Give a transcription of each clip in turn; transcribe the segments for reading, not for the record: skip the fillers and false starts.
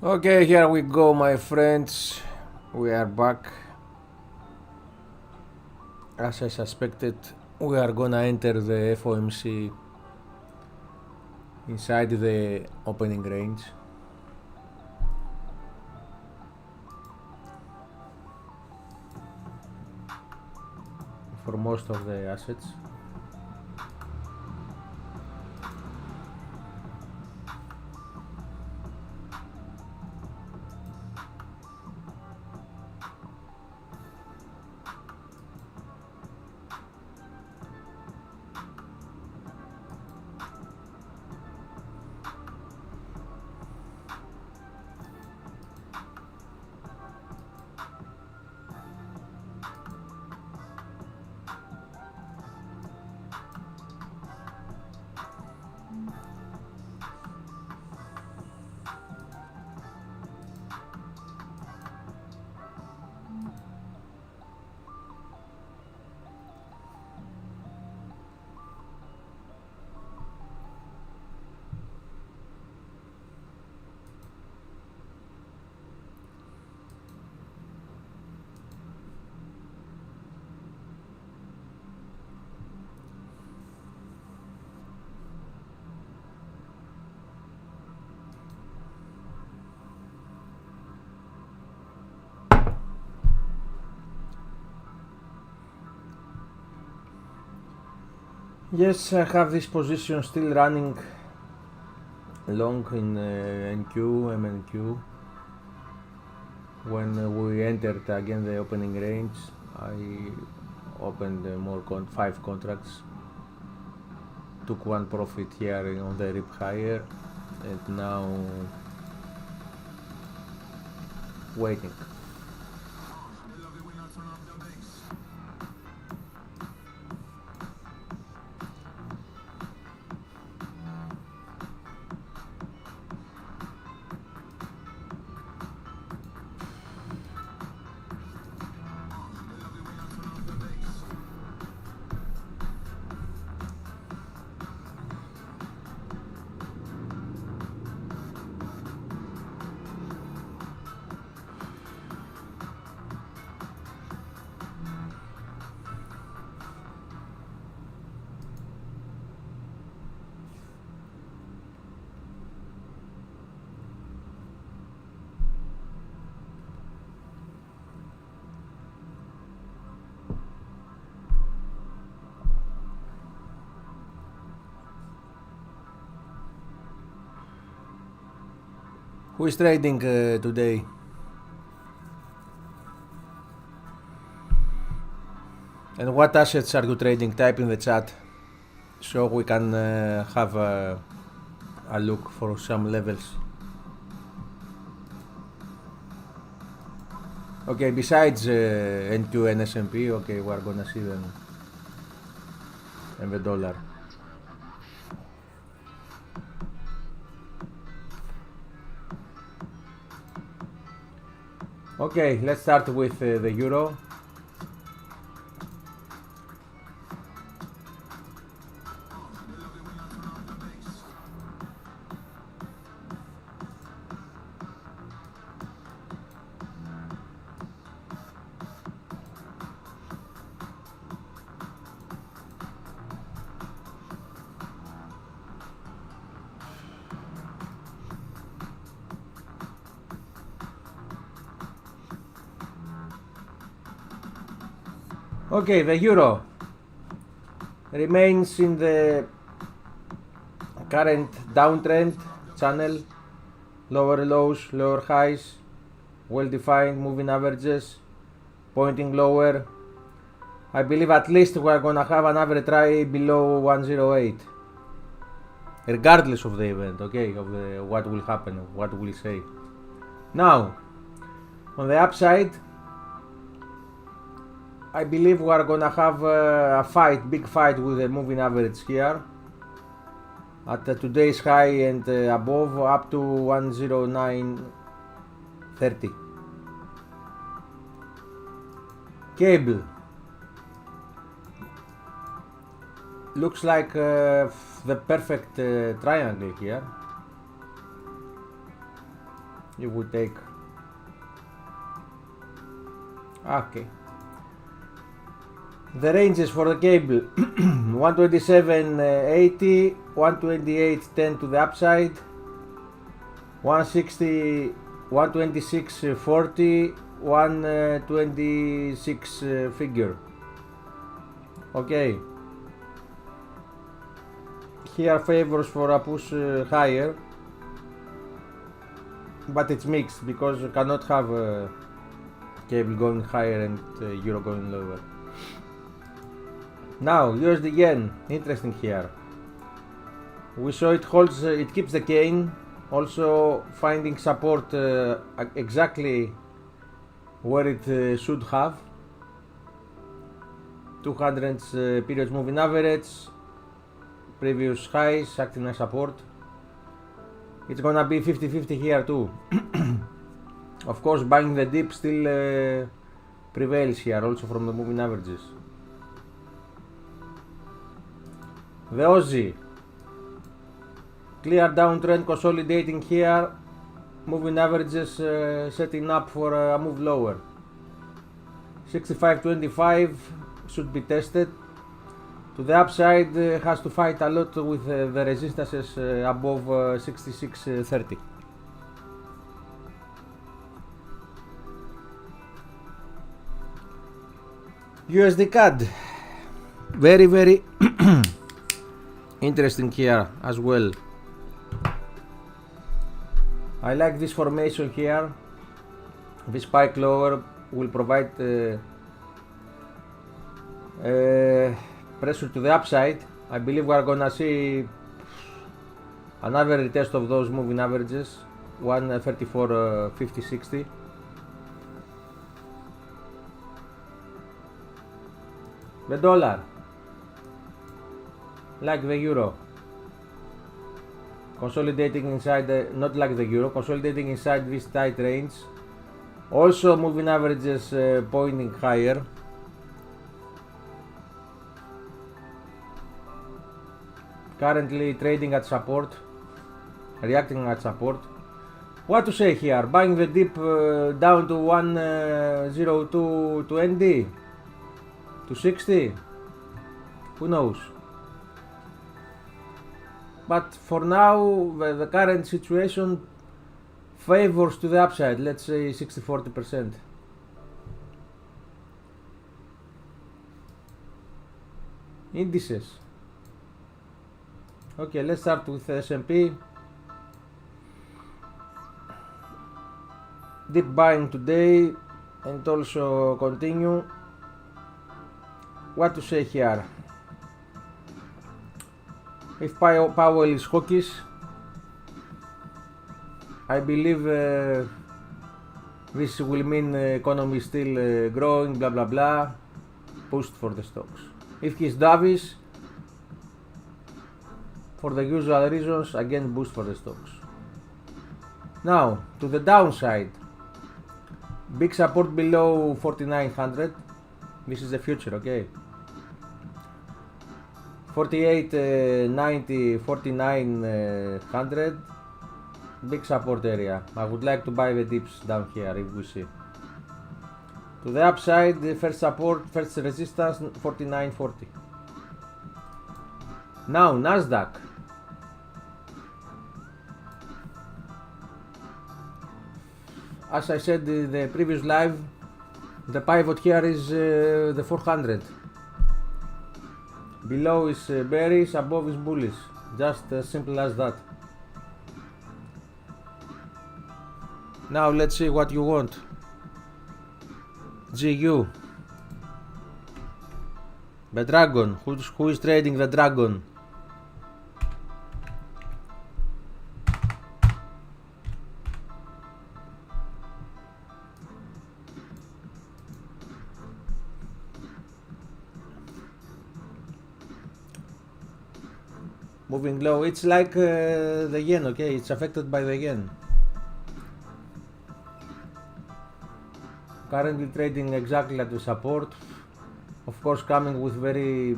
Okay, here we go, my friends. We are back. As I suspected, we are gonna enter the FOMC inside the opening range. For most of the assets. Yes, I have this position still running long in NQ, MNQ. When we entered again the opening range, I opened more 5 contracts, took one profit here on the rip higher, and now waiting. Who is trading today? And what assets are you trading? Type in the chat so we can have a look for some levels. Okay, besides NQ and S&P, okay, we are gonna see them and the dollar. Okay, let's start with the euro. Okay, the euro remains in the current downtrend channel, lower lows, lower highs, well defined moving averages pointing lower. I believe at least we are gonna have another try below 108, regardless of the event, okay, of what will happen, what will say. Now, on the upside, I believe we are gonna have a fight, big fight with the moving average here at today's high and above, up to 109.30. Cable looks like the perfect triangle here. you would take. Okay. The ranges for the cable 127.80, 128.10 to the upside, 160, 126.40, 126 figure. Okay. Here favors for a push higher, but it's mixed because you cannot have cable going higher and euro going lower. Now USD yen, interesting here. We saw it holds, it keeps the gain, also finding support exactly where it should have. 200 periods moving average, previous highs acting as support. It's gonna be 50-50 here too. Of course, buying the dip still prevails here, also from the moving averages. The Aussie, clear downtrend consolidating here, moving averages setting up for a move lower. 65.25 should be tested. To the upside, has to fight a lot with the resistances above 66.30. USD CAD, very interesting here as well. I like this formation here. This spike lower will provide pressure to the upside. I believe we are gonna see another retest of those moving averages, 134.50-60. The dollar, like the euro, consolidating inside the, not like the euro, consolidating inside this tight range. Also moving averages pointing higher. Currently trading at support, reacting at support. What to say here? Buying the dip down to 102.20 to 60. Who knows? But for now, the current situation favors to the upside. Let's say 60-40%. Indices. Okay, let's start with S&P. Deep buying today and also continue. What to say here? If Powell is hawkish, I believe this will mean economy still growing, blah blah blah, boost for the stocks. If he's dovish, for the usual reasons, again boost for the stocks. Now to the downside, big support below 4900. This is the future, okay? 48.90, 4900, big support area. I would like to buy the dips down here if we see. To the upside, the first support, first resistance, 49.40. Now Nasdaq. As I said in the previous live, the pivot here is the 400. Below is bearish, above is bullish. Just as simple as that. Now let's see what you want. GU. The dragon. Who is trading the dragon? Moving low. It's like the yen, okay? It's affected by the yen. Currently trading exactly at the support. Of course, coming with very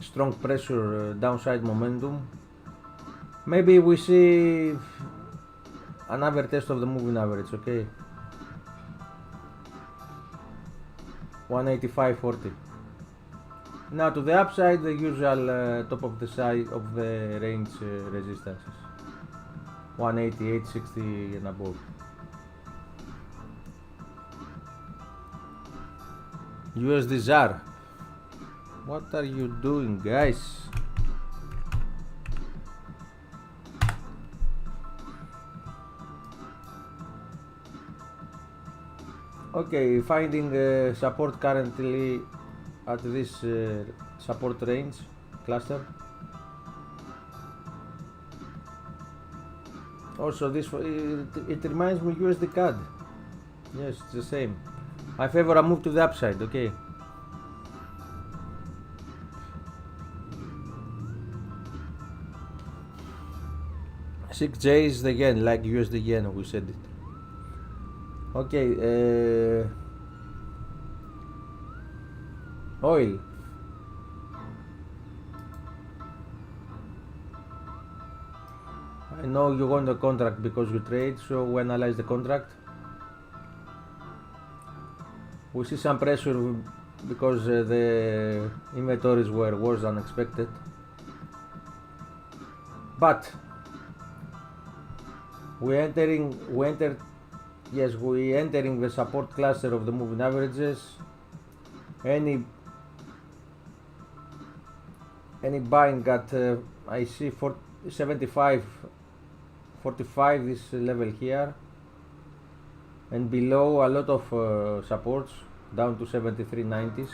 strong pressure, downside momentum. Maybe we see another test of the moving average, okay? 185.40. Now to the upside, the usual top of the side of the range resistances, 188.60 and above. USD ZAR. What are you doing, guys? Okay, finding support currently at this support range cluster. Also, this it reminds me USD CAD. Yes, it's the same. I favor a move to the upside. Okay. Six J is the yen, like USD yen. We said it. Okay. Oil. I know you want the contract because you trade, so we analyze the contract. We see some pressure because the inventories were worse than expected. But we entering the support cluster of the moving averages. Any buying at I see 75.45, this level here, and below a lot of supports down to 73.90s.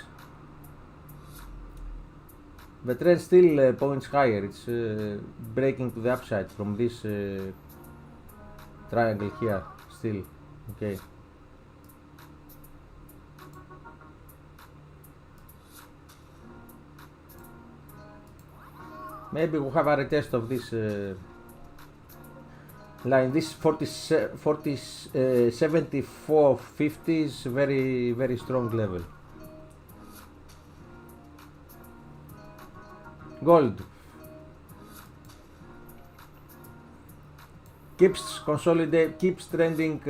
The trend still points higher. It's breaking to the upside from this triangle here still. Okay. Maybe we'll have a retest of this line. This 74.50 is very strong level. Gold keeps trending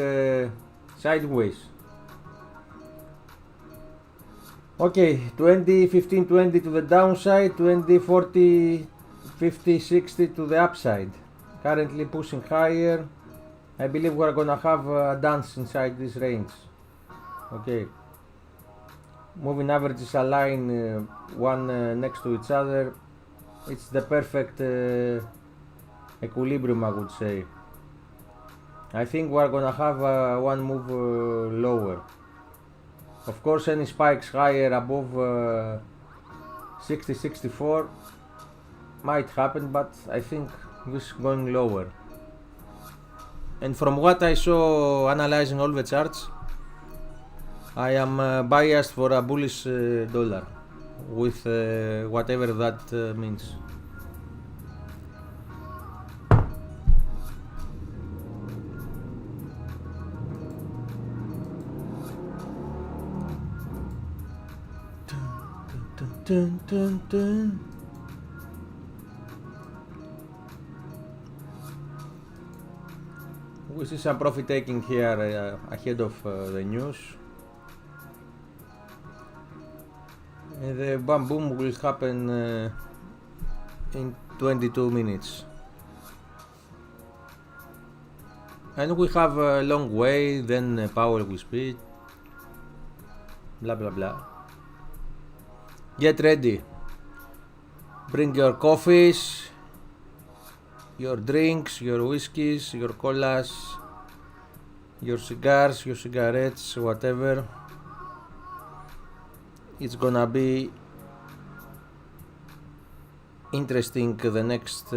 sideways. Okay, 20, 15, 20 to the downside, 20, 40, 50, 60 to the upside. Currently pushing higher. I believe we're gonna have a dance inside this range. Okay. Moving averages align one next to each other. It's the perfect equilibrium, I would say. I think we're gonna have one move lower. Of course, any spikes higher above 60, 64 might happen, but I think this is going lower. And from what I saw analyzing all the charts, I am biased for a bullish dollar, with whatever that means. Dun, dun, dun. We see some profit taking here ahead of the news. And the bam boom will happen in 22 minutes. And we have a long way, then Powell will speak. Blah blah blah. Get ready. Bring your coffees, your drinks, your whiskeys, your colas, your cigars, your cigarettes, whatever. It's gonna be interesting the next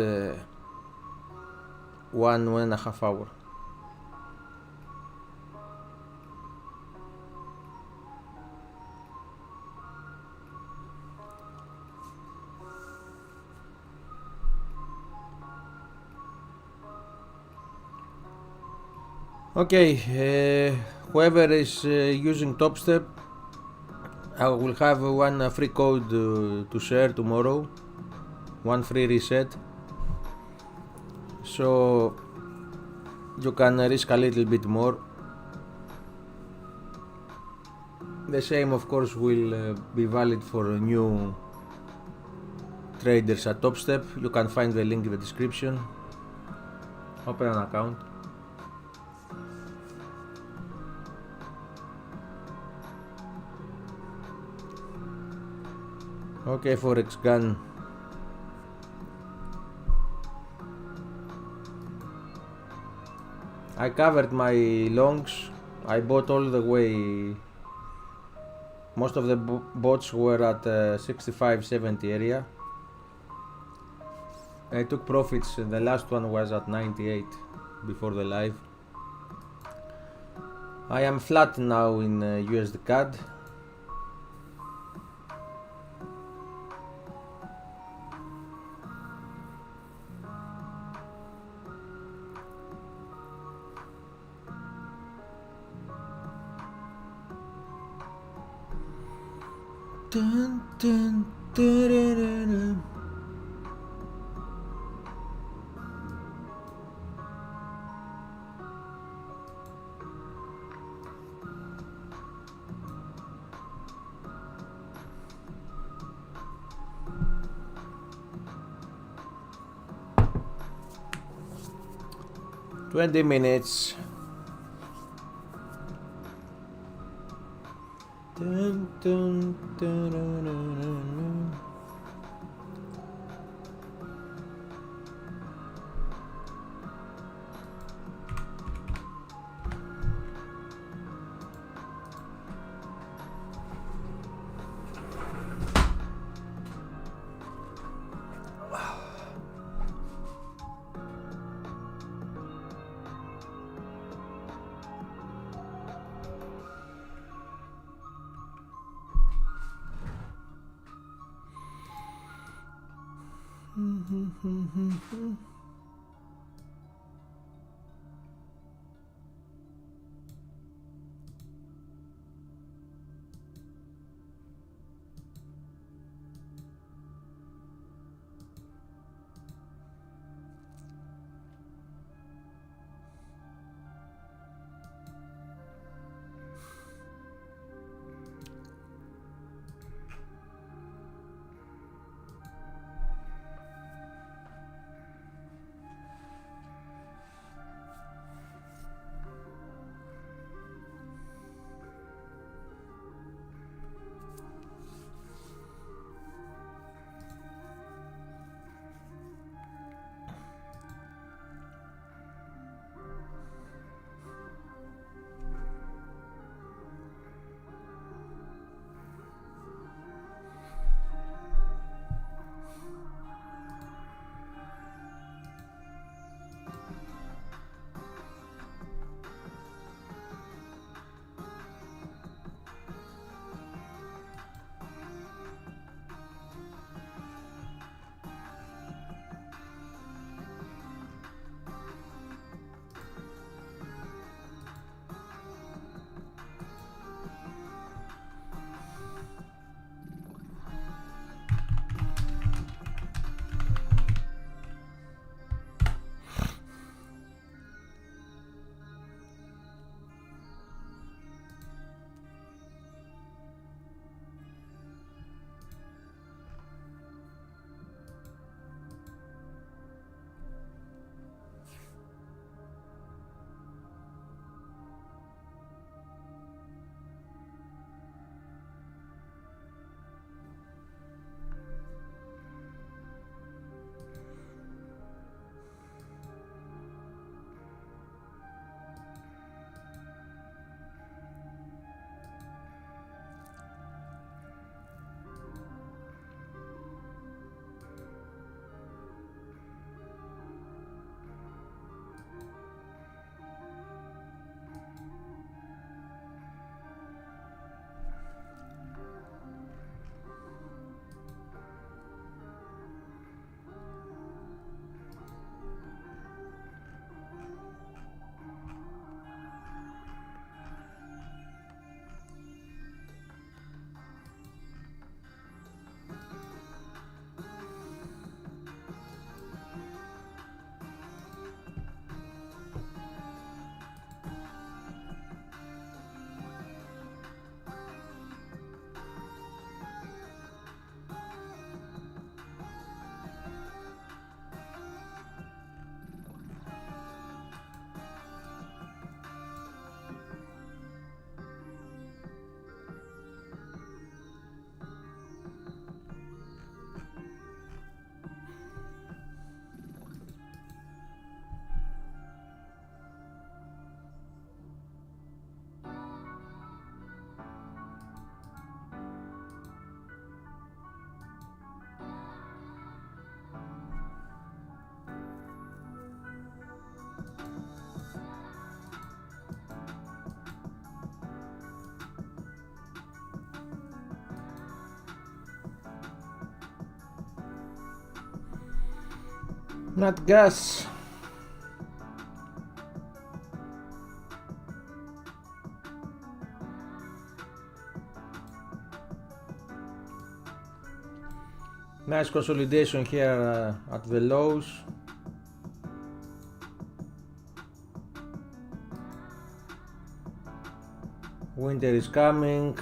1.5 hours. Okay, whoever is using TOPSTEP, I will have one free code to share tomorrow, one free reset. So you can risk a little bit more. The same of course will be valid for new traders at TOPSTEP. You can find the link in the description. Open an account. Okay, Forex gun. I covered my longs. I bought all the way. Most of the bots were at 65-70 area. I took profits. The last one was at 98 before the live. I am flat now in USD CAD. Dun, dun, dun, dun, dun, dun. Twenty minutes. Dun, dun, dun, dun, dun, dun. Not gas. Nice consolidation here at the lows. Winter is coming.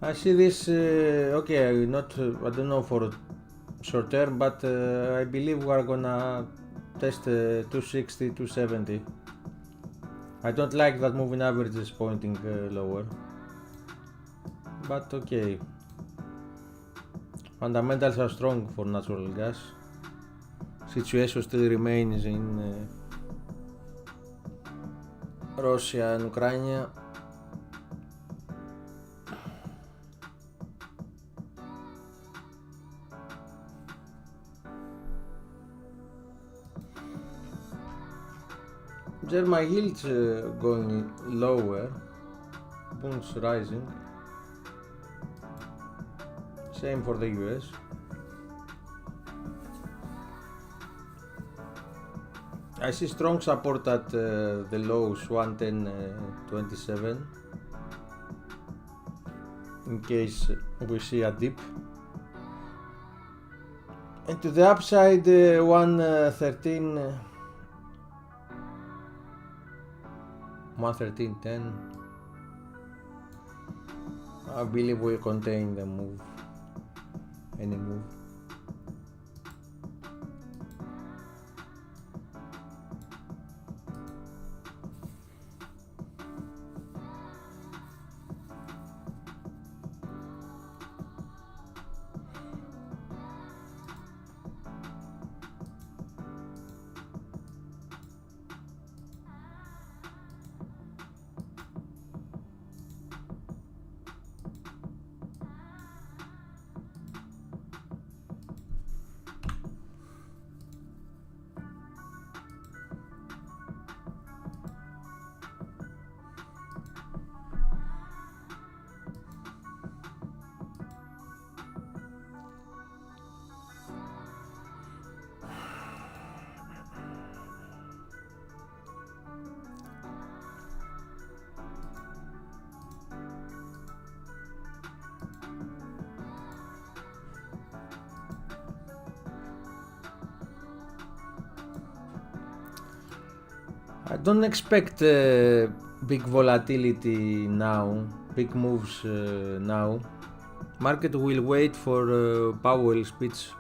I see this, okay, not, I don't know for short term, but I believe we are gonna test 260, 270. I don't like that moving average is pointing lower, but okay. Fundamentals are strong for natural gas. Situation still remains in Russia and Ukraine. German yields going lower, bonds rising. Same for the US. I see strong support at the lows 110.27 in case we see a dip. And to the upside 113.10. I believe we contain the move, any move. I don't expect big volatility now, big moves now. Market will wait for Powell's speech.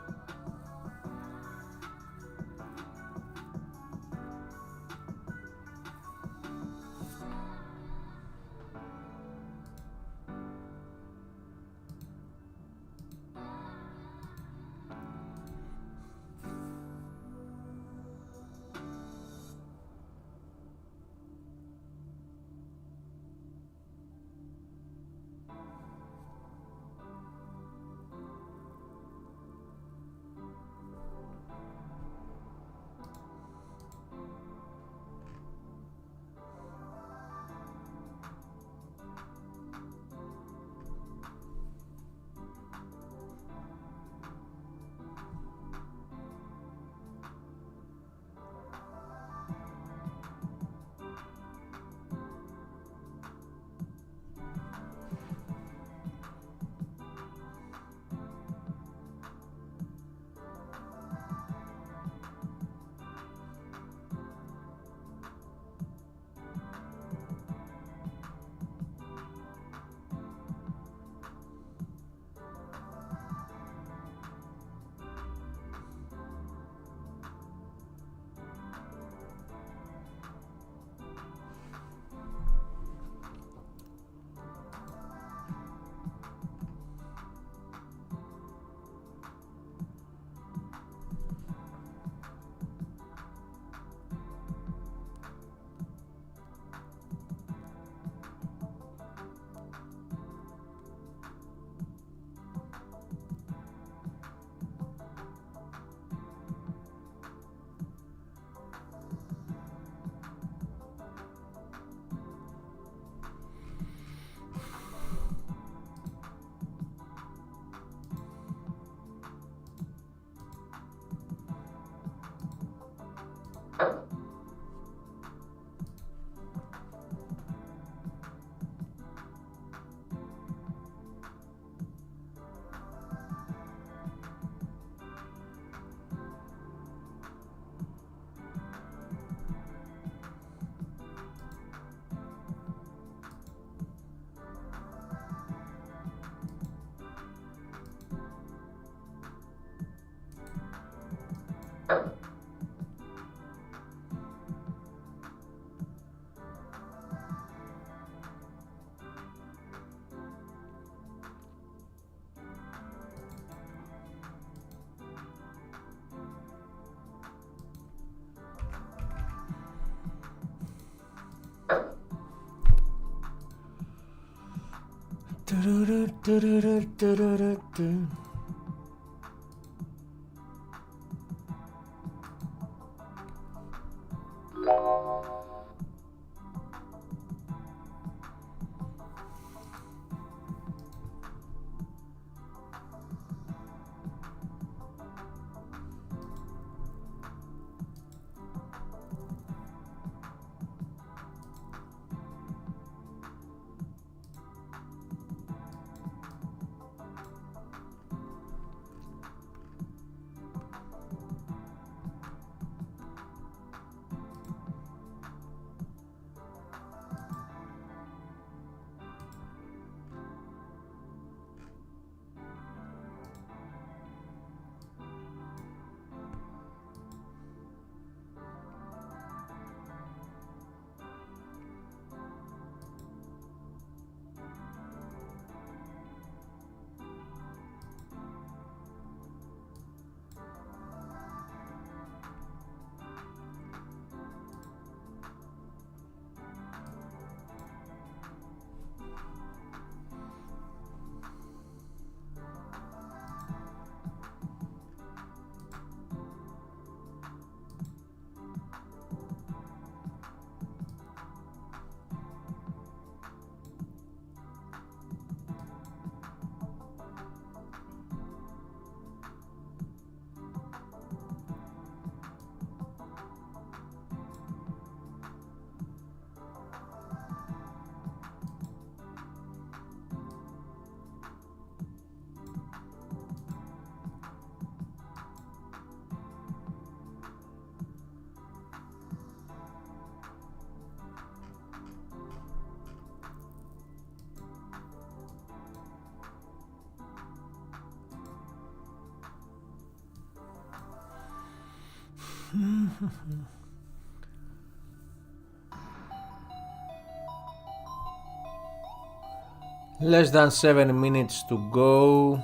Less than 7 minutes to go.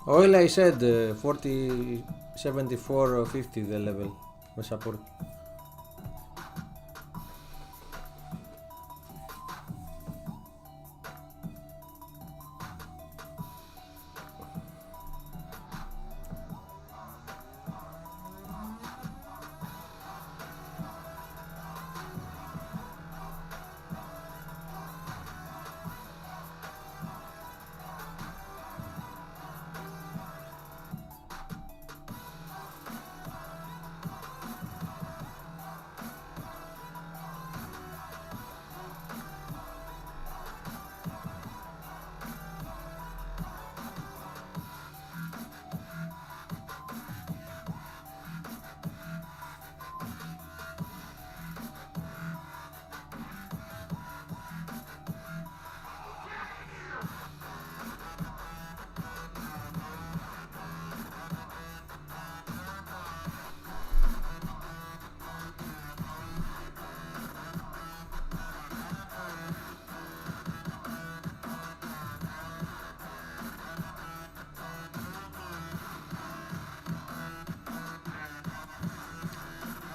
Oil, I said 40, 74 or 50 the level, the support.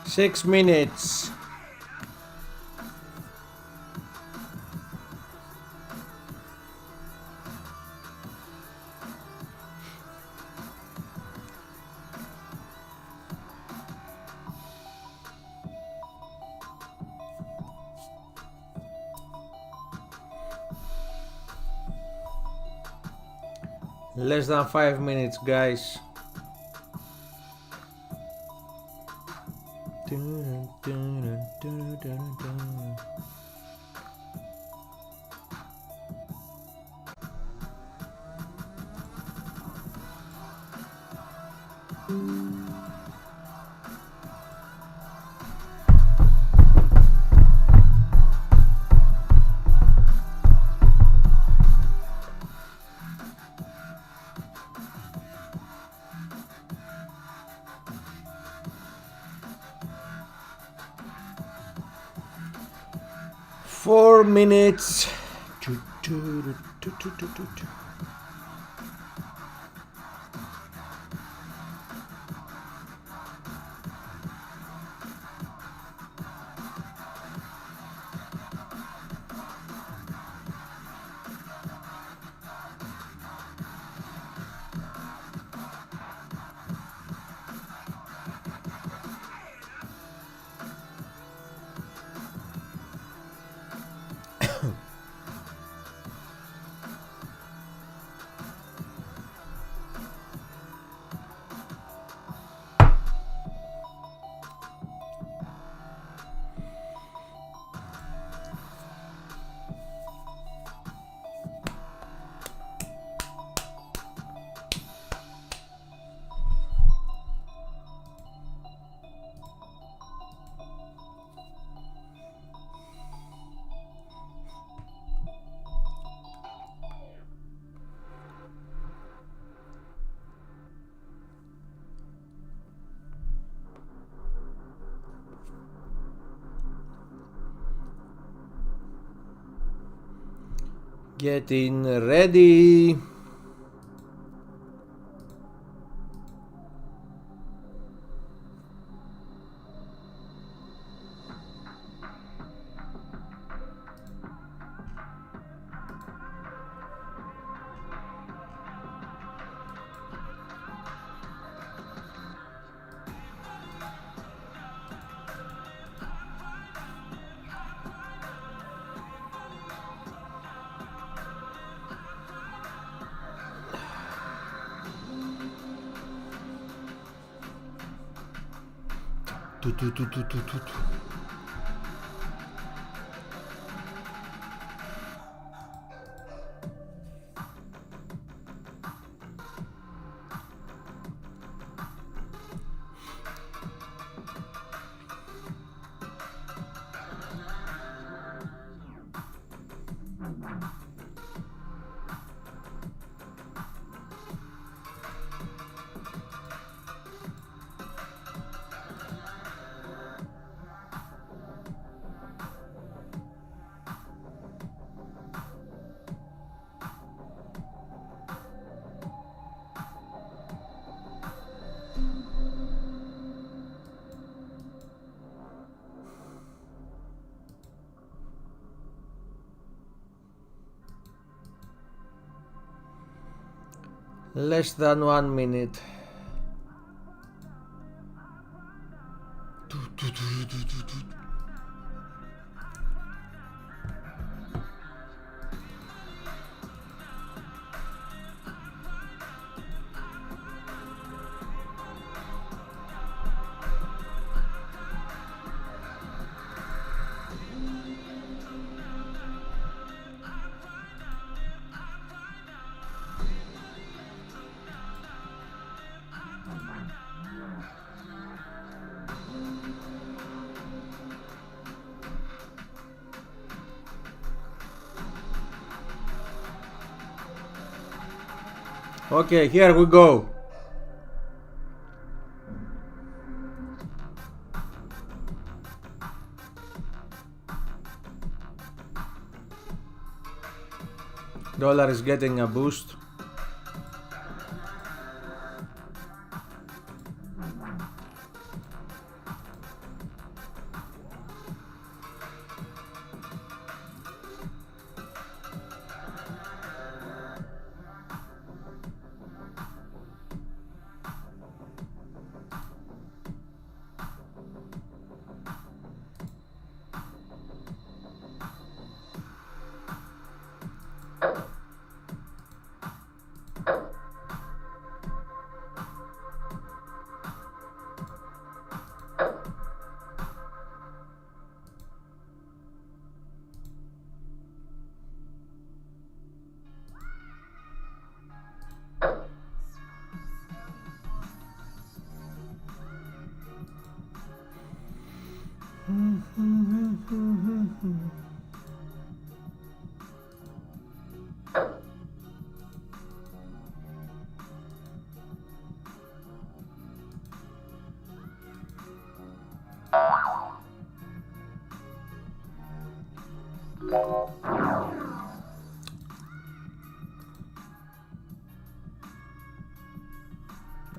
Six minutes. Less than 5 minutes, guys. Four minutes. Getting ready. Less than 1 minute. Okay, here we go. Dollar is getting a boost.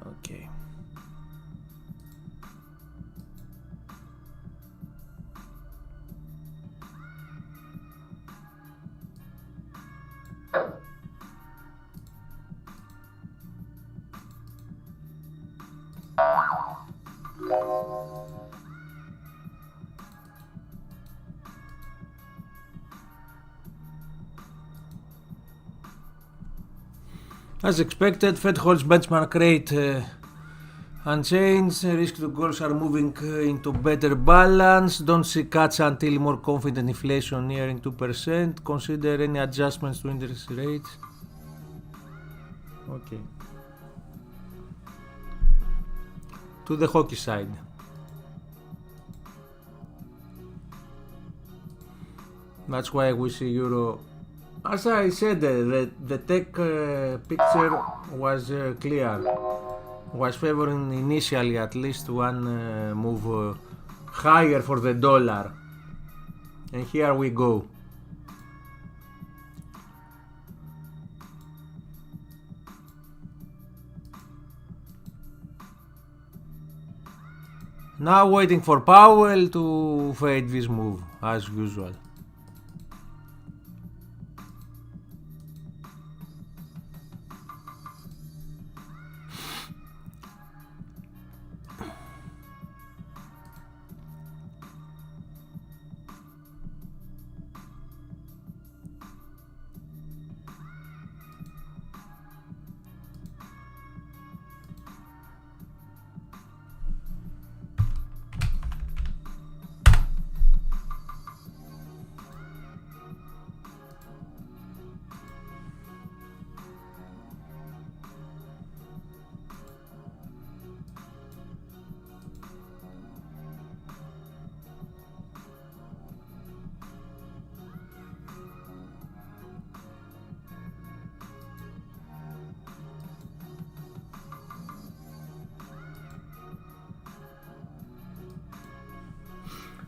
Okay. As expected, Fed holds benchmark rate unchanged. Risk to goals are moving into better balance. Don't see cuts until more confident inflation nearing 2%. Consider any adjustments to interest rates. Okay. To the hockey side. That's why we see euro. As I said, the tech picture was clear, was favoring initially at least one move higher for the dollar, and here we go. Now waiting for Powell to fade this move as usual.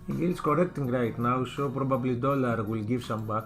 It's correcting right now, so probably dollar will give some back.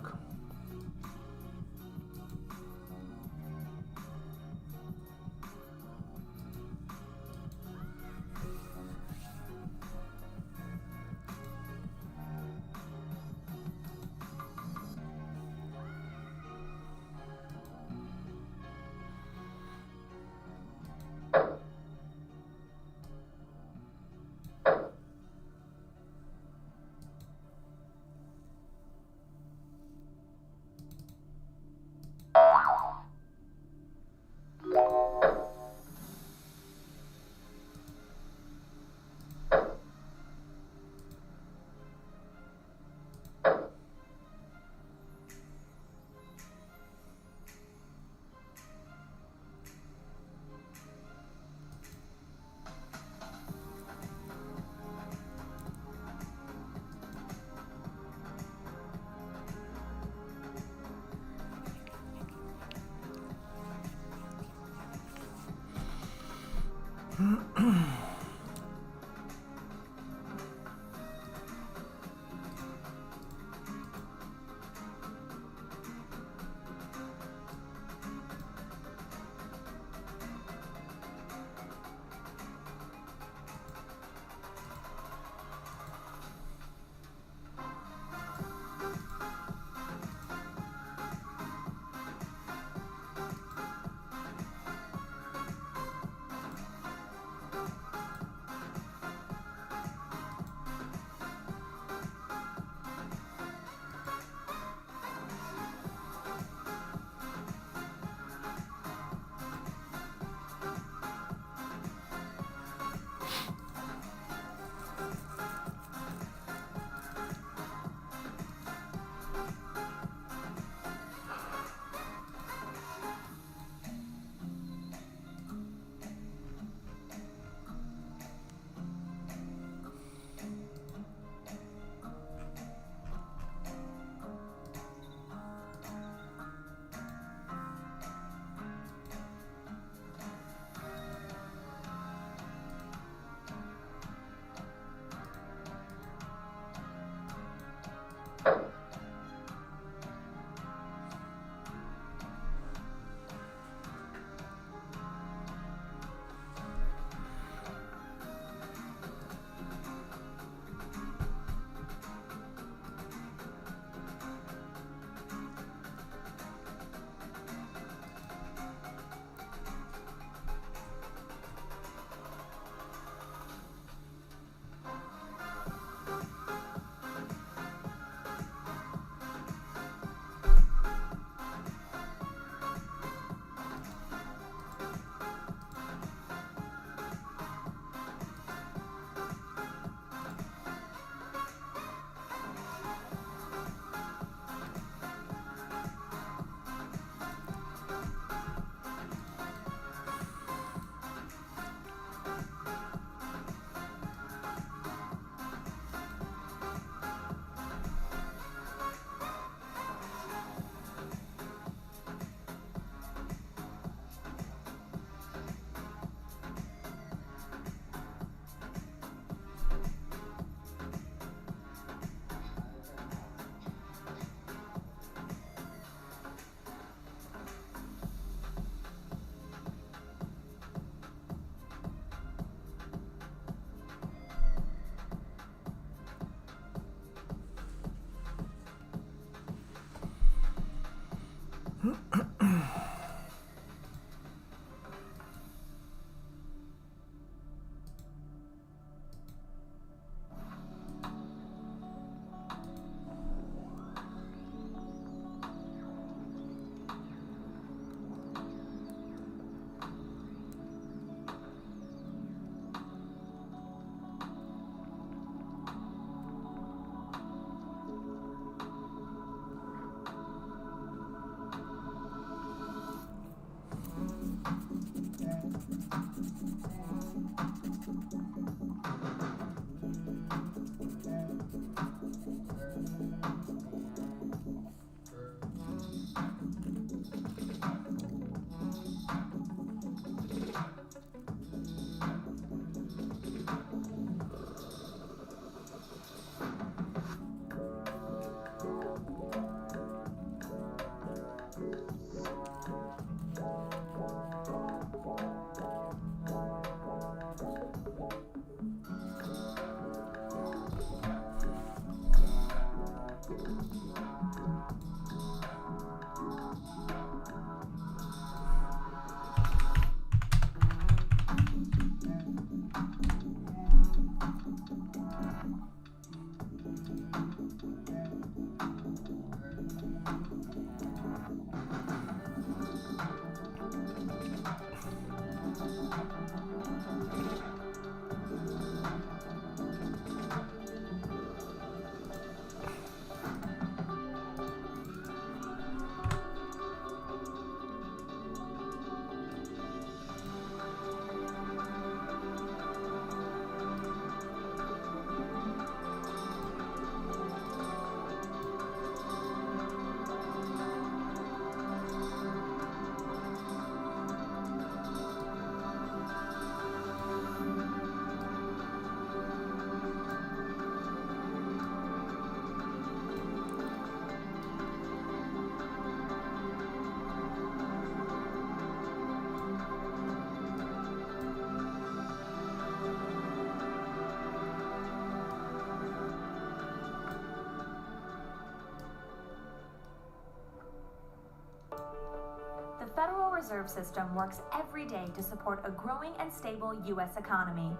Reserve System works every day to support a growing and stable U.S. economy.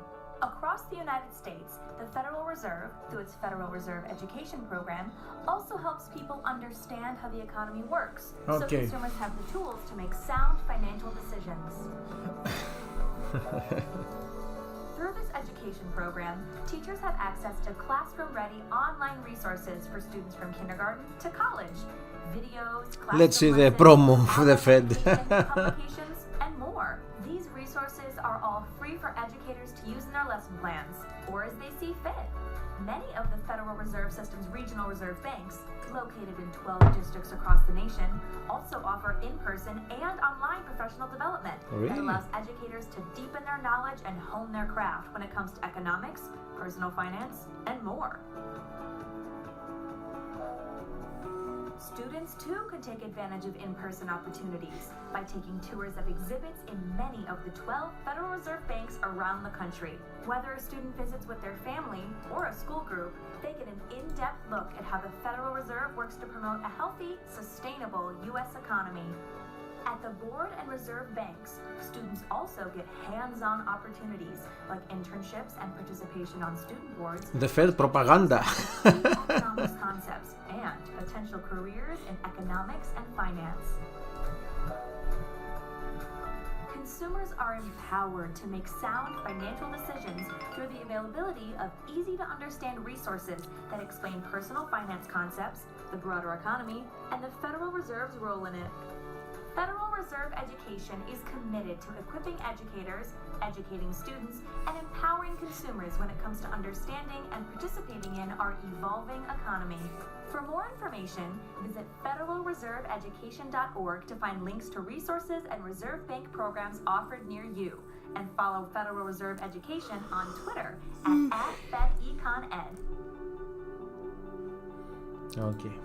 Across the United States, the Federal Reserve, through its Federal Reserve Education Program, also helps people understand how the economy works, so consumers have the tools to make sound financial decisions. Through this education program, teachers have access to classroom-ready online resources for students from kindergarten to college. Videos, let's see the promo for the Fed. publications, and more. These resources are all free for educators to use in their lesson plans, or as they see fit. Many of the Federal Reserve System's regional reserve banks, located in 12 districts across the nation, also offer in-person and online professional development that allows educators to deepen their knowledge and hone their craft when it comes to economics, personal finance, and more. Students, too, can take advantage of in-person opportunities by taking tours of exhibits in many of the 12 Federal Reserve banks around the country. Whether a student visits with their family or a school group, they get an in-depth look at how the Federal Reserve works to promote a healthy, sustainable U.S. economy. At the Board and Reserve banks, students also get hands-on opportunities like internships and participation on student boards. The Fed propaganda. Economics concepts and potential careers in economics and finance. Consumers are empowered to make sound financial decisions through the availability of easy-to-understand resources that explain personal finance concepts, the broader economy, and the Federal Reserve's role in it. Federal Reserve Education is committed to equipping educators, educating students, and empowering consumers when it comes to understanding and participating in our evolving economy. For more information, visit federalreserveeducation.org to find links to resources and Reserve Bank programs offered near you, and follow Federal Reserve Education on Twitter at FedEconEd. Okay.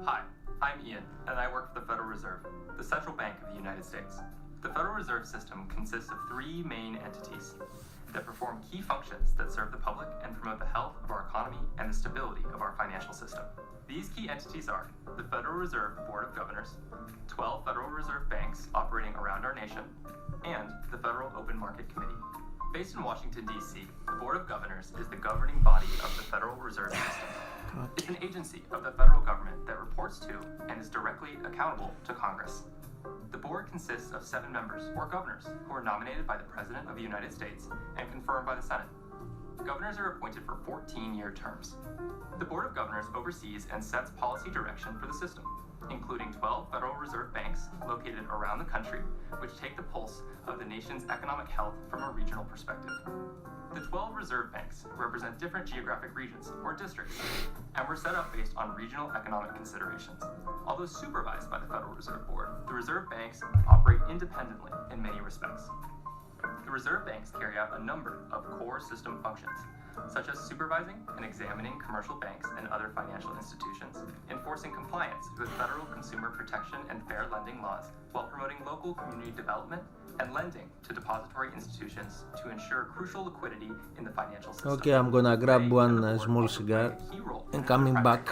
Hi, I'm Ian, and I work for the Federal Reserve, the central bank of the United States. The Federal Reserve System consists of three main entities that perform key functions that serve the public and promote the health of our economy and the stability of our financial system. These key entities are the Federal Reserve Board of Governors, 12 Federal Reserve banks operating around our nation, and the Federal Open Market Committee. Based in Washington, D.C., the Board of Governors is the governing body of the Federal Reserve System. It's an agency of the federal government that reports to and is directly accountable to Congress. The board consists of 7 members, or governors, who are nominated by the President of the United States and confirmed by the Senate. Governors are appointed for 14-year terms. The Board of Governors oversees and sets policy direction for the system, including 12 Federal Reserve banks located around the country, which take the pulse of the nation's economic health from a regional perspective. The 12 reserve banks represent different geographic regions, or districts, and were set up based on regional economic considerations. Although supervised by the Federal Reserve Board, the reserve banks operate independently in many respects. The reserve banks carry out a number of core system functions, such as supervising and examining commercial banks and other financial institutions, enforcing compliance with federal consumer protection and fair lending laws, while promoting local community development and lending to depository institutions to ensure crucial liquidity in the financial system. Okay, I'm gonna grab one small cigar and coming back.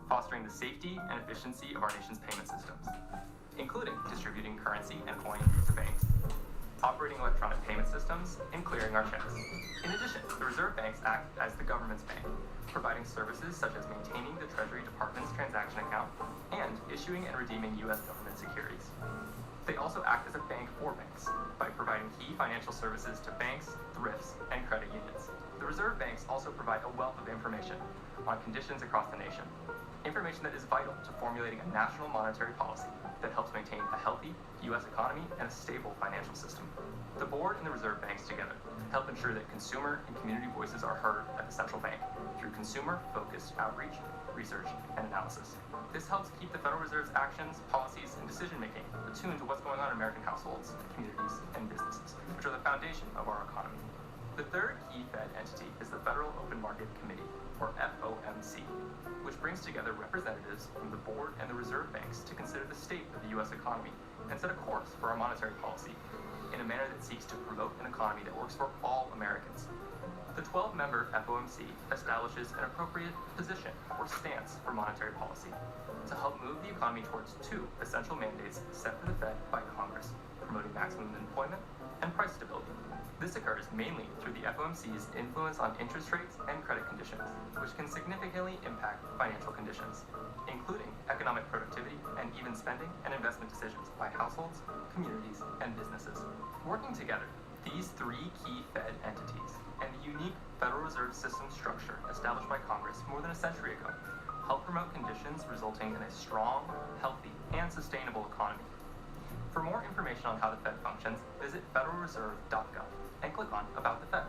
Fostering the safety and efficiency of our nation's payment systems, including distributing currency and coin to banks, operating electronic payment systems, and clearing our checks. In addition, the reserve banks act as the government's bank, providing services such as maintaining the Treasury Department's transaction account and issuing and redeeming U.S. government securities. They also act as a bank for banks by providing key financial services to banks, thrifts, and credit unions. The reserve banks also provide a wealth of information on conditions across the nation, information that is vital to formulating a national monetary policy that helps maintain a healthy U.S. economy and a stable financial system. The board and the reserve banks together help ensure that consumer and community voices are heard at the central bank through consumer-focused outreach, research, and analysis. This helps keep the Federal Reserve's actions, policies, and decision-making attuned to what's going on in American households, communities, and businesses, which are the foundation of our economy. The third key Fed entity is the Federal Open Market Committee, or FOMC, which brings together representatives from the board and the reserve banks to consider the state of the U.S. economy and set a course for our monetary policy in a manner that seeks to promote an economy that works for all Americans. The 12-member FOMC establishes an appropriate position or stance for monetary policy to help move the economy towards two essential mandates set for the Fed by Congress, promoting maximum employment and price stability. This occurs mainly through the FOMC's influence on interest rates and credit conditions, which can significantly impact financial conditions, including economic productivity and even spending and investment decisions by households, communities, and businesses. Working together, these three key Fed entities and the unique Federal Reserve System structure established by Congress more than a century ago help promote conditions resulting in a strong, healthy, and sustainable economy. For more information on how the Fed functions, visit federalreserve.gov and click on About the Fed.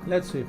Let's see.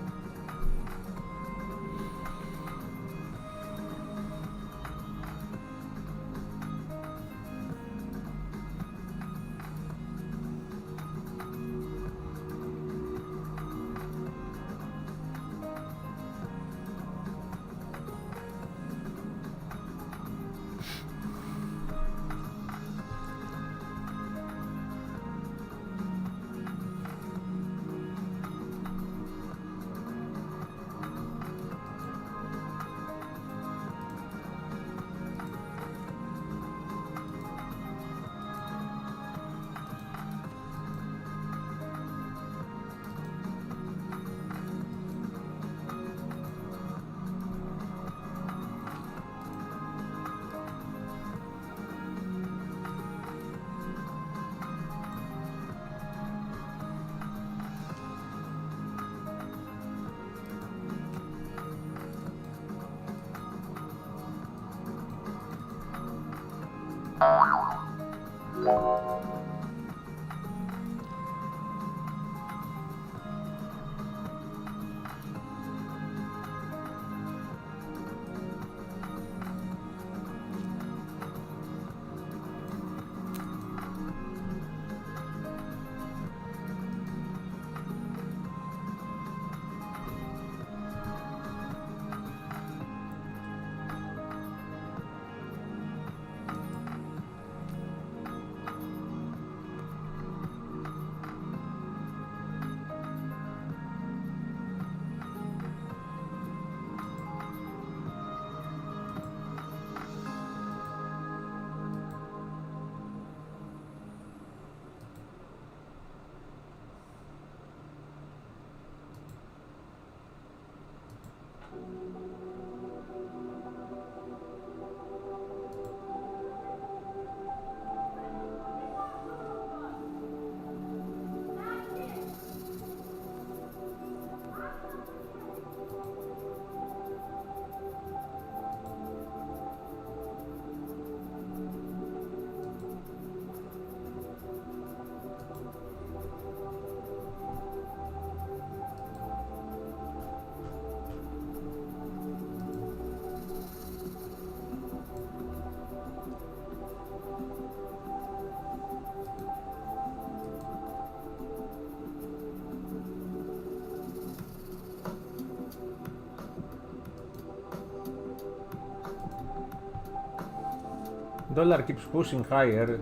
Dollar keeps pushing higher.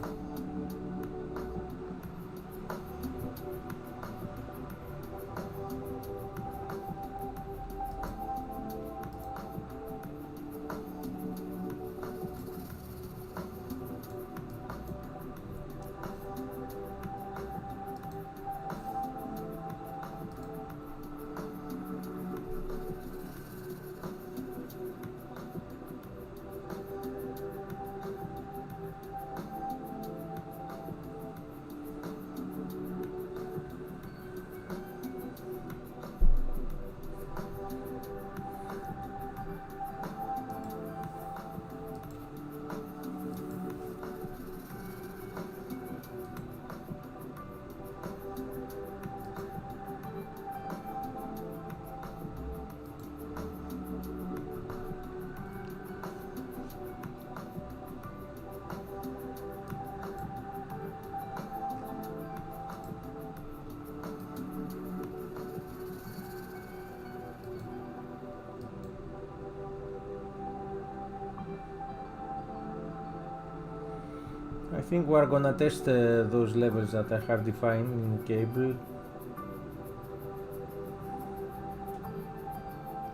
I think we're gonna test those levels that I have defined in the cable.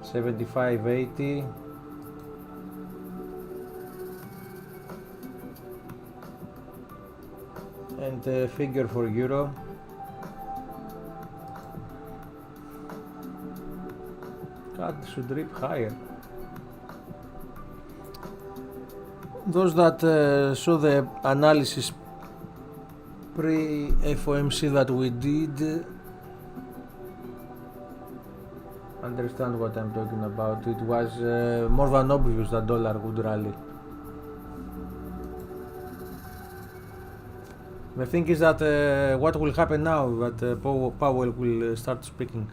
75.80 and the figure for euro. God, should rip higher. Those that saw the analysis pre-FOMC that we did understand what I'm talking about. It was more than obvious that dollar would rally. The thing is that what will happen now that Powell will start speaking.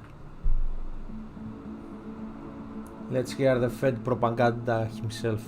Let's hear the Fed propaganda himself.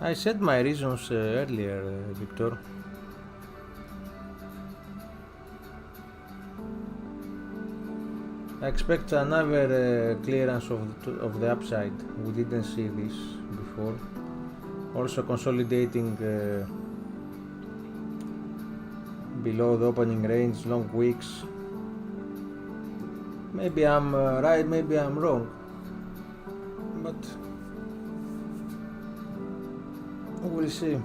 I said my reasons earlier, Victor. I expect another clearance of the upside. We didn't see this before. Also consolidating below the opening range, long wicks. Maybe I'm right, maybe I'm wrong, but we'll see.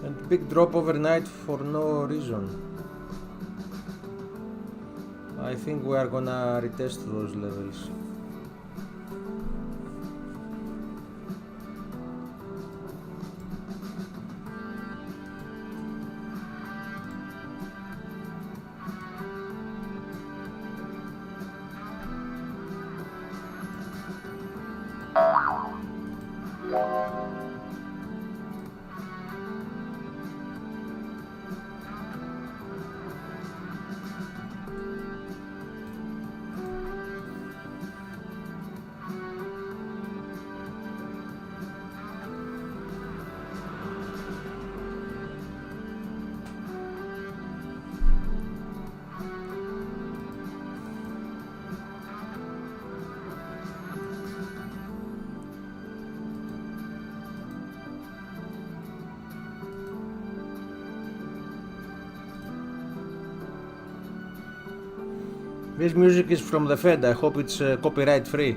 And big drop overnight for no reason. I think we are gonna retest those levels. This music is from the Fed. I hope it's copyright free.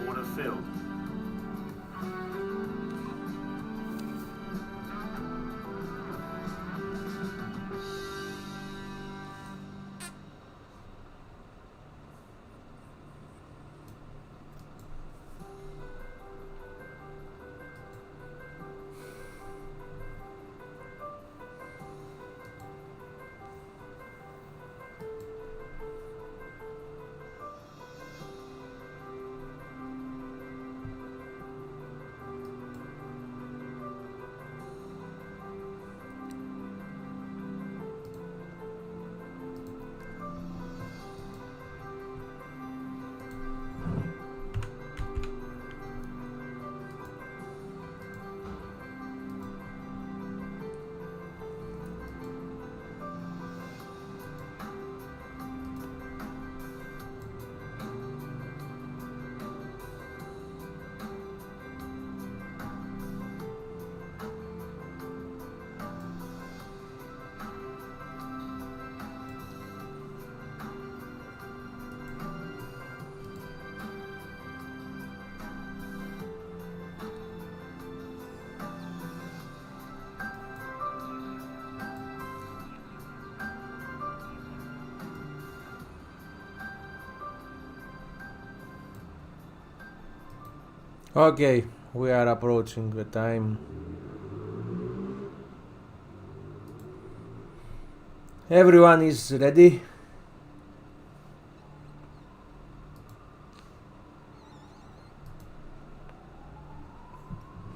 Order filled. Okay, we are approaching the time. Everyone is ready.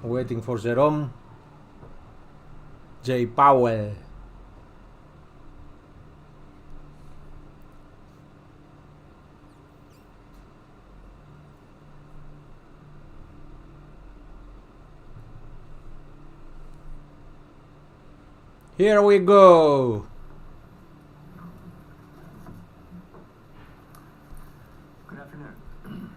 Waiting for Jerome. J. Powell. Here we go. Good afternoon.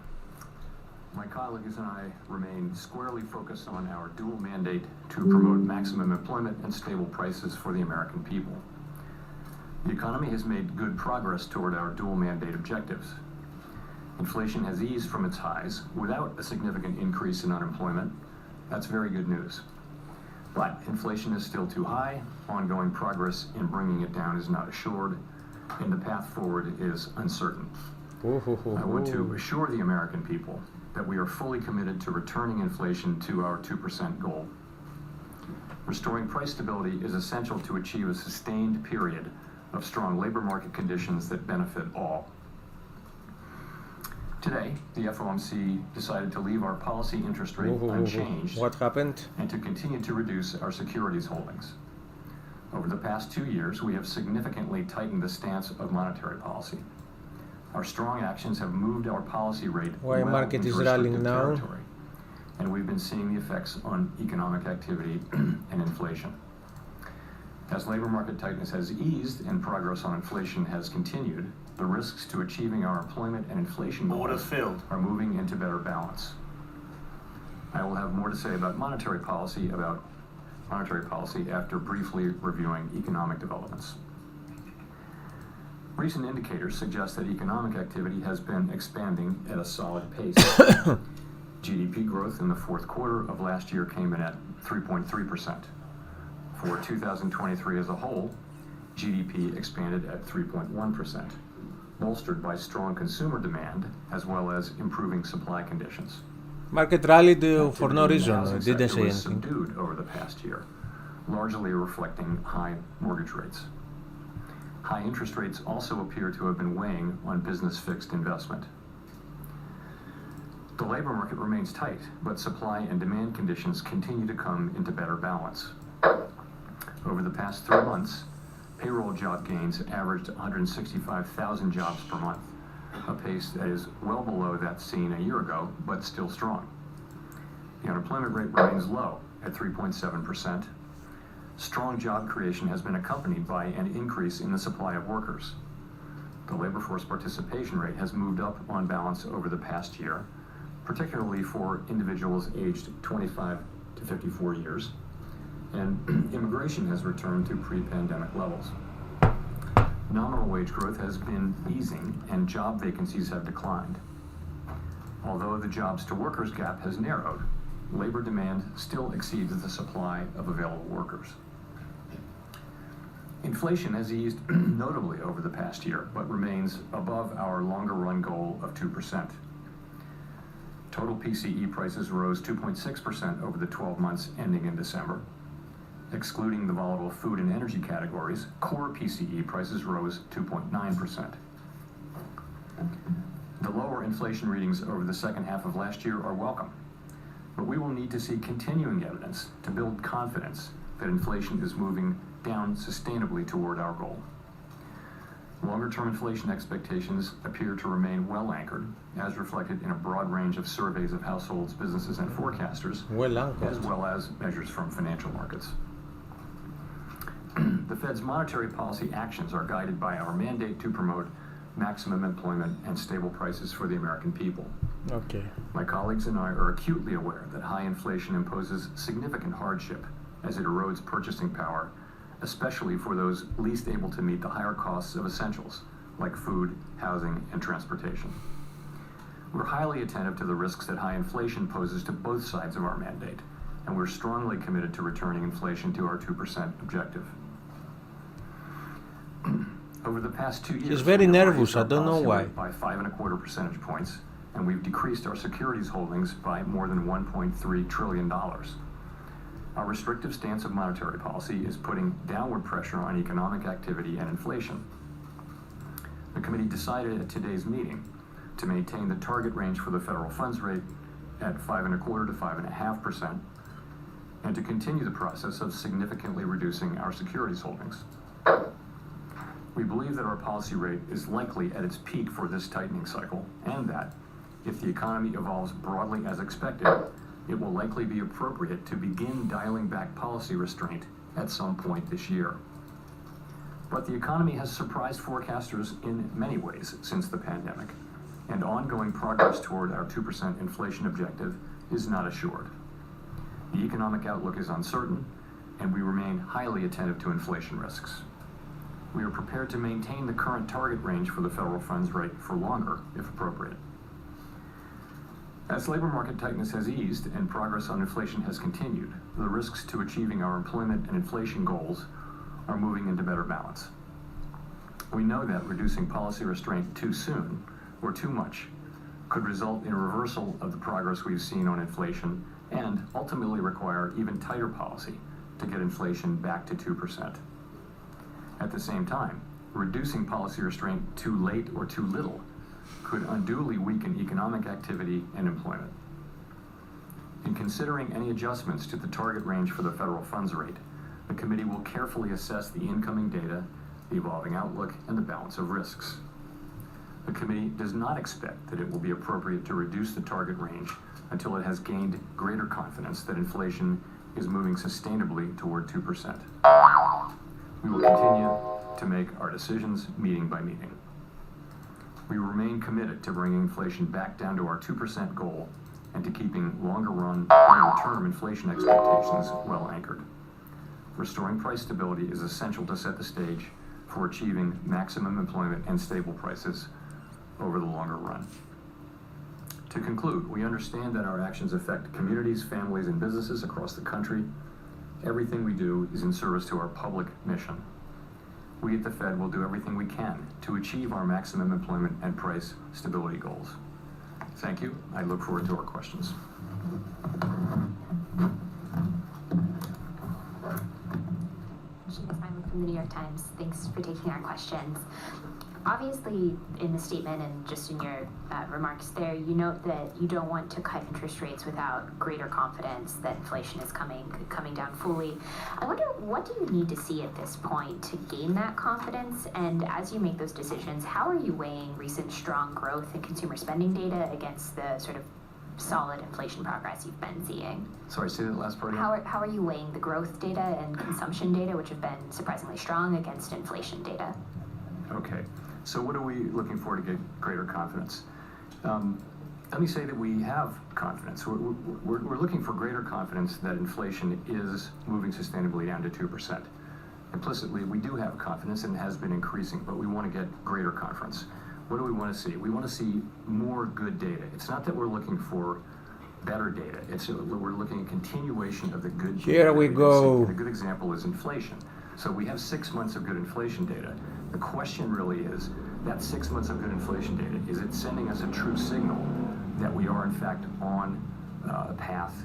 My colleagues and I remain squarely focused on our dual mandate to promote maximum employment and stable prices for the American people. The economy has made good progress toward our dual mandate objectives. Inflation has eased from its highs without a significant increase in unemployment. That's very good news. But inflation is still too high, ongoing progress in bringing it down is not assured, and the path forward is uncertain. I want to assure the American people that we are fully committed to returning inflation to our 2% goal. Restoring price stability is essential to achieve a sustained period of strong labor market conditions that benefit all. Today, the FOMC decided to leave our policy interest rate unchanged. What happened? And to continue to reduce our securities holdings. Over the past 2 years, we have significantly tightened the stance of monetary policy. Our strong actions have moved our policy rate Why well market into is rallying restrictive now? territory, and we've been seeing the effects on economic activity and inflation. As labor market tightness has eased and progress on inflation has continued, the risks to achieving our employment and inflation Order goals filled. are moving into better balance. I will have more to say about monetary policy after briefly reviewing economic developments. Recent indicators suggest that economic activity has been expanding at a solid pace. GDP growth in the fourth quarter of last year came in at 3.3%. For 2023 as a whole, GDP expanded at 3.1%, bolstered by strong consumer demand as well as improving supply conditions. Market rallied for no Activity in the reason. housing It didn't sector say was anything. subdued over the past year, largely reflecting high mortgage rates. High interest rates also appear to have been weighing on business fixed investment. The labor market remains tight, but supply and demand conditions continue to come into better balance. Over the past 3 months, payroll job gains averaged 165,000 jobs per month, a pace that is well below that seen a year ago, but still strong. The unemployment rate remains low at 3.7%. Strong job creation has been accompanied by an increase in the supply of workers. The labor force participation rate has moved up on balance over the past year, particularly for individuals aged 25 to 54 years, and immigration has returned to pre-pandemic levels. Nominal wage growth has been easing and job vacancies have declined. Although the jobs to workers gap has narrowed, labor demand still exceeds the supply of available workers. Inflation has eased notably over the past year, but remains above our longer run goal of 2%. Total PCE prices rose 2.6% over the 12 months ending in December. Excluding the volatile food and energy categories, core PCE prices rose 2.9%. The lower inflation readings over the second half of last year are welcome, but we will need to see continuing evidence to build confidence that inflation is moving down sustainably toward our goal. Longer-term inflation expectations appear to remain well anchored, as reflected in a broad range of surveys of households, businesses, and forecasters, Well anchored. as well as measures from financial markets. The Fed's monetary policy actions are guided by our mandate to promote maximum employment and stable prices for the American people. Okay. My colleagues and I are acutely aware that high inflation imposes significant hardship as it erodes purchasing power, especially for those least able to meet the higher costs of essentials like food, housing, and transportation. We're highly attentive to the risks that high inflation poses to both sides of our mandate, and we're strongly committed to returning inflation to our 2% objective. Over the past 2 years, He's very we have nervous. raised I our don't know policy why. rate by 5.25 percentage points, and we've decreased our securities holdings by more than $1.3 trillion. Our restrictive stance of monetary policy is putting downward pressure on economic activity and inflation. The committee decided at today's meeting to maintain the target range for the federal funds rate at 5.25 to 5.5%, and to continue the process of significantly reducing our securities holdings. We believe that our policy rate is likely at its peak for this tightening cycle, and that, if the economy evolves broadly as expected, it will likely be appropriate to begin dialing back policy restraint at some point this year. But the economy has surprised forecasters in many ways since the pandemic, and ongoing progress toward our 2% inflation objective is not assured. The economic outlook is uncertain, and we remain highly attentive to inflation risks. We are prepared to maintain the current target range for the federal funds rate for longer, if appropriate. As labor market tightness has eased and progress on inflation has continued, the risks to achieving our employment and inflation goals are moving into better balance. We know that reducing policy restraint too soon or too much could result in a reversal of the progress we've seen on inflation and ultimately require even tighter policy to get inflation back to 2%. At the same time, reducing policy restraint too late or too little could unduly weaken economic activity and employment. In considering any adjustments to the target range for the federal funds rate, the committee will carefully assess the incoming data, the evolving outlook, and the balance of risks. The committee does not expect that it will be appropriate to reduce the target range until it has gained greater confidence that inflation is moving sustainably toward 2%. We will continue to make our decisions meeting by meeting. We remain committed to bringing inflation back down to our 2% goal and to keeping longer-term inflation expectations well anchored. Restoring price stability is essential to set the stage for achieving maximum employment and stable prices over the longer run. To conclude, we understand that our actions affect communities, families, and businesses across the country. Everything we do is in service to our public mission. We at the Fed will do everything we can to achieve our maximum employment and price stability goals. Thank you. I look forward to our questions. From the New York Times. Thanks for taking our questions. Obviously, in the statement and just in your remarks there, you note that you don't want to cut interest rates without greater confidence that inflation is coming down fully. I wonder, what do you need to see at this point to gain that confidence? And as you make those decisions, how are you weighing recent strong growth in consumer spending data against the sort of solid inflation progress you've been seeing? Sorry, say that last part again. How are you weighing the growth data and consumption data, which have been surprisingly strong, against inflation data? Okay, so what are we looking for to get greater confidence? Let me say that we have confidence. We're looking for greater confidence that inflation is moving sustainably down to 2%. Implicitly, we do have confidence and it has been increasing, but we want to get greater confidence. What do we want to see? We want to see more good data. It's not that we're looking for better data. We're looking at continuation of the good data. Here we go. A good example is inflation. So we have 6 months of good inflation data. The question really is, that 6 months of good inflation data, is it sending us a true signal that we are in fact on a path,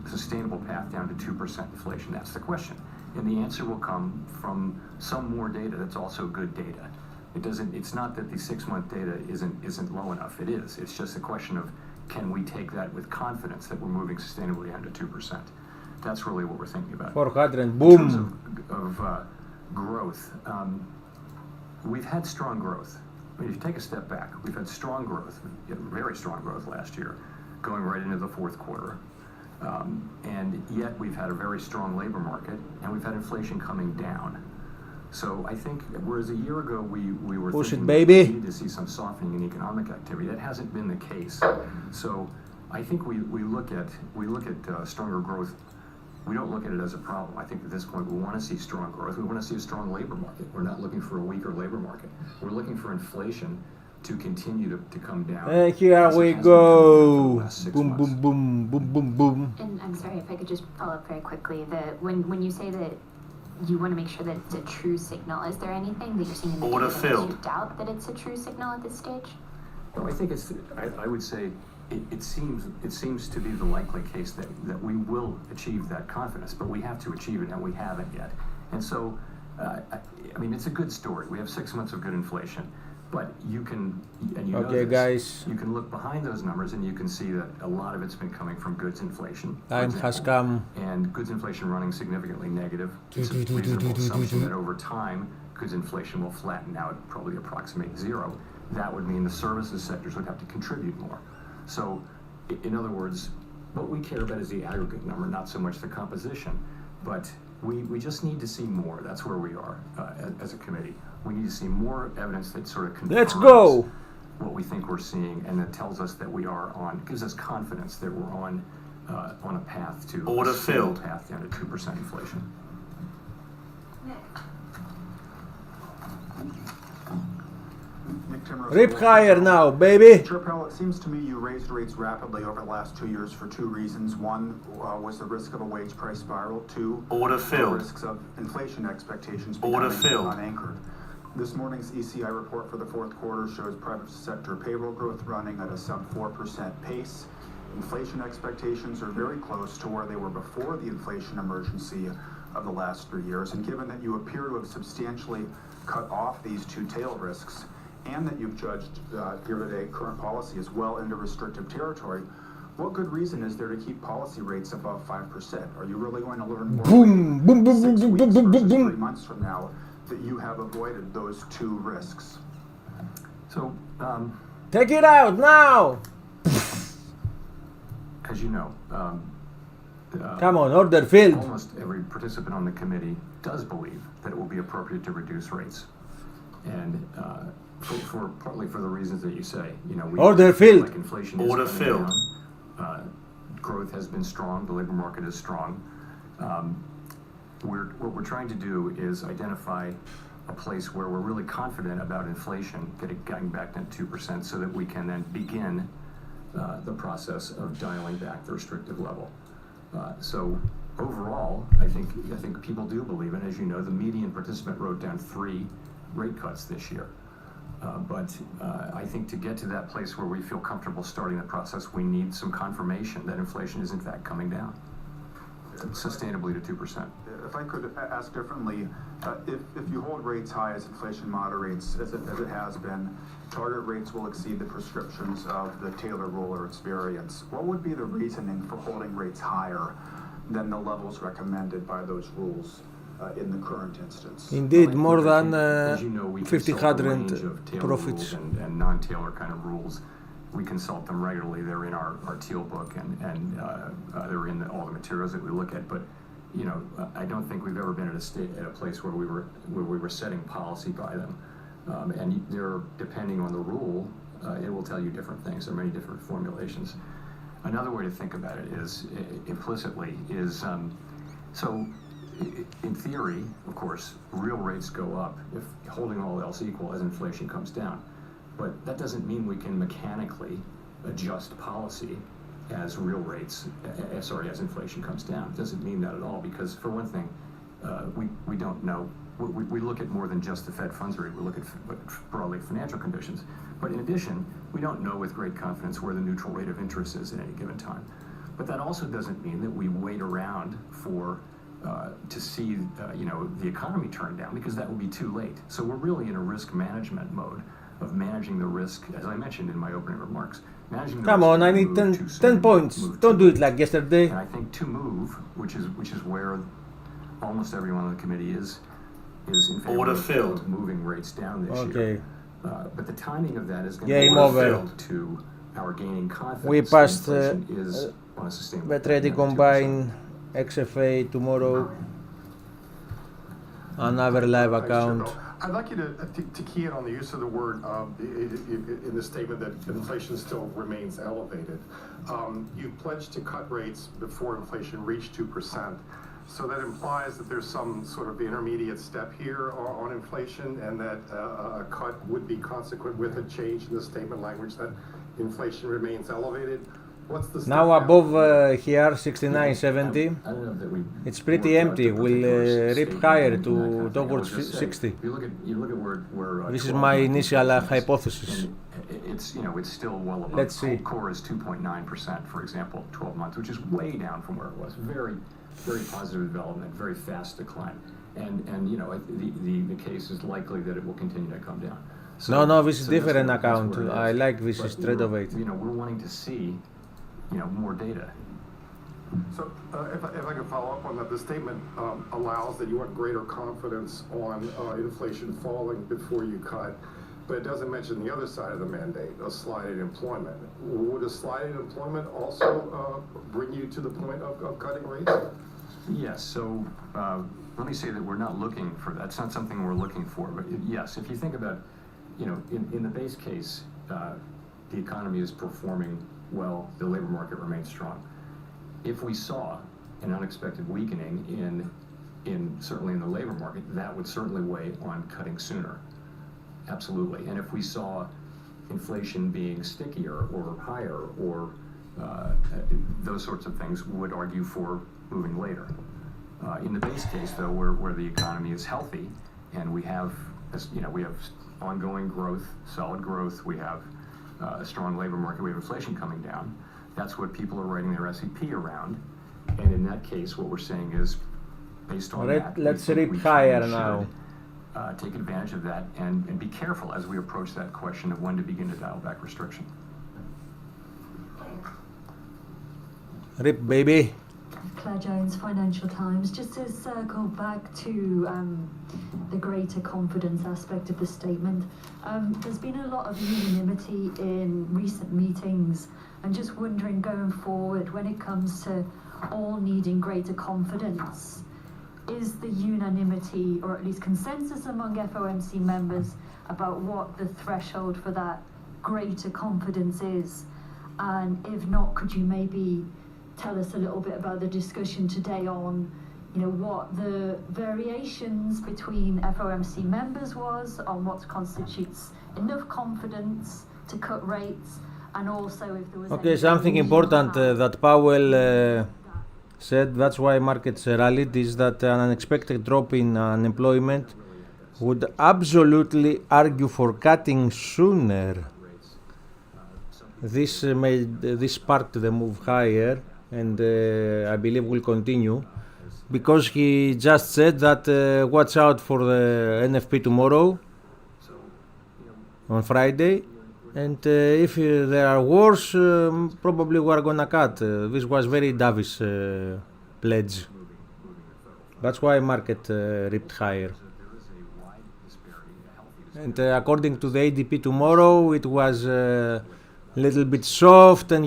sustainable path down to 2% inflation? That's the question. And the answer will come from some more data that's also good data. It's not that the 6 month data isn't low enough. It is. It's just a question of, can we take that with confidence that we're moving sustainably under 2%? That's really what we're thinking about. 400, boom. In terms of growth, we've had strong growth. I mean, if you take a step back, we've had strong growth, very strong growth last year, going right into the fourth quarter. And yet we've had a very strong labor market, and we've had inflation coming down. So I think, whereas a year ago we were thinking we needed to see some softening in economic activity, that hasn't been the case. So I think we look at stronger growth. We don't look at it as a problem. I think at this point we want to see strong growth. We want to see a strong labor market. We're not looking for a weaker labor market. We're looking for inflation to continue to come down. And here we go. Boom, boom, boom, boom, boom, boom. And I'm sorry if I could just follow up very quickly. When you say that you want to make sure that it's a true signal, is there anything that you're seeing in the data that makes you doubt that it's a true signal at this stage? No, I think I would say it seems to be the likely case that we will achieve that confidence, but we have to achieve it, and we haven't yet. And so, I mean, it's a good story. We have 6 months of good inflation, but you can, and you know this, guys. You can look behind those numbers and you can see that a lot of it's been coming from goods inflation. Time has come. And goods inflation running significantly negative. It's a reasonable assumption that over time, goods inflation will flatten out, probably approximate zero. That would mean the services sectors would have to contribute more. So, in other words, what we care about is the aggregate number, not so much the composition. But we just need to see more. That's where we are as a committee. We need to see more evidence that sort of confirms what we think we're seeing, and that tells us that we are gives us confidence that we're on a path to Order filled. Path down to 2% inflation. Nick. Rip higher now, baby. Chair Powell, it seems to me you raised rates rapidly over the last 2 years for two reasons. One was the risk of a wage price spiral. Two, Order the filled. risks of inflation expectations Order becoming filled. unanchored. This morning's ECI report for the fourth quarter shows private sector payroll growth running at a sub 4% pace. Inflation expectations are very close to where they were before the inflation emergency of the last 3 years. And given that you appear to have substantially cut off these two tail risks, and that you've judged here today current policy as well into restrictive territory, what good reason is there to keep policy rates above 5%? Are you really going to learn more Boom, boom, boom, 6 boom, weeks boom, boom, versus boom. 3 months from now that you have avoided those two risks? So, Take it out now. as you know, Come on, order filled. almost every participant on the committee does believe that it will be appropriate to reduce rates. And for partly for the reasons that you say, we Order feel filled. like inflation is Order coming filled. down. Growth has been strong. The labor market is strong. What we're trying to do is identify a place where we're really confident about inflation getting back to 2%, so that we can then begin the process of dialing back the restrictive level. So overall, I think people do believe, and as you know, the median participant wrote down 3 rate cuts this year. But I think to get to that place where we feel comfortable starting the process, we need some confirmation that inflation is in fact coming down sustainably to 2%. If I could ask differently, if you hold rates high as inflation moderates, as it has been, target rates will exceed the prescriptions of the Taylor rule or its variants. What would be the reasoning for holding rates higher than the levels recommended by those rules in the current instance? Indeed, more I think, than as you know, we consult a range of 50 Taylor profits. rules and non-Taylor kind of rules. We consult them regularly. They're in our teal book, and they're in all the materials that we look at. But I don't think we've ever been at a place where we were setting policy by them. And they're, depending on the rule, it will tell you different things. There are many different formulations. Another way to think about it is implicitly is so. In theory, of course, real rates go up if holding all else equal as inflation comes down. But that doesn't mean we can mechanically adjust policy as real rates, as inflation comes down. It doesn't mean that at all, because for one thing, we don't know. We look at more than just the Fed funds rate. We look at broadly financial conditions. But in addition, we don't know with great confidence where the neutral rate of interest is at any given time. But that also doesn't mean that we wait around to see the economy turn down, because that will be too late. So we're really in a risk management mode of managing the risk, as I mentioned in my opening remarks. Managing the Come risk on, I to need move 10, too 10 soon, points. move Don't too do it late. like yesterday. And I think to move, which is where almost everyone on the committee is in favor Order of filled. moving rates down this Okay. year. But the timing of that is going Game to be over. filled to our gaining confidence. We that passed inflation is on a sustainable Get ready, path down to 2%. combine XFA tomorrow. Another live Thanks, account. Chair Bell. I'd like you to key in on the use of the word in the statement that inflation still remains elevated. You pledged to cut rates before inflation reached 2%. So that implies that there's some sort of intermediate step here on inflation, and that a cut would be consequent with a change in the statement language that inflation remains elevated. What's the step Now down? above here, 69.70. I don't know that we It's pretty worked out empty. the We'll particular rip statement higher and that kind of thing. I towards would just say, 60. You look at where This is 12 my month initial inflation is, hypothesis. and it's still well above. Let's see. Core is 2.9%, for example, 12 months, which is way down from where it was. Very, very positive development, very fast decline, and the case is likely that it will continue to come down. So, No, this is so that's different where- that's account. where it I is. like this But straight of it. we're wanting to see, more data. So if I could follow up on that, the statement allows that you want greater confidence on inflation falling before you cut, but it doesn't mention the other side of the mandate, a slide in employment. Would a slide in employment also bring you to the point of cutting rates? Yes, so let me say that we're not looking for that. It's not something we're looking for. But yes, if you think about, in the base case, the economy is performing well, the labor market remains strong. If we saw an unexpected weakening certainly in the labor market, that would certainly weigh on cutting sooner. absolutely. And if we saw inflation being stickier or higher or those sorts of things would argue for moving later. In the base case, though, where the economy is healthy and we have ongoing growth, solid growth, we have a strong labor market, we have inflation coming down, that's what people are writing their SEP around. And in that case, what we're saying is, based on that, let's we rip can higher and now. should take advantage of that and be careful as we approach that question of when to begin to dial back restriction. Rip, baby. Claire Jones, Financial Times. Just to circle back to the greater confidence aspect of the statement, there's been a lot of unanimity in recent meetings. I'm just wondering, going forward, when it comes to all needing greater confidence, is the unanimity, or at least consensus among FOMC members, about what the threshold for that greater confidence is? And if not, could you maybe tell us a little bit about the discussion today on, what the variations between FOMC members was on what constitutes enough confidence to cut rates, and also if there was Okay, something important that Powell said, that's why markets rallied, is that an unexpected drop in unemployment would absolutely argue for cutting sooner. This sparked the move higher, and I believe will continue, because he just said that watch out for the NFP tomorrow, on Friday, and if there are wars, probably we are gonna cut. This was very dovish pledge. That's why market ripped higher. And according to the ADP tomorrow, it was a little bit soft, and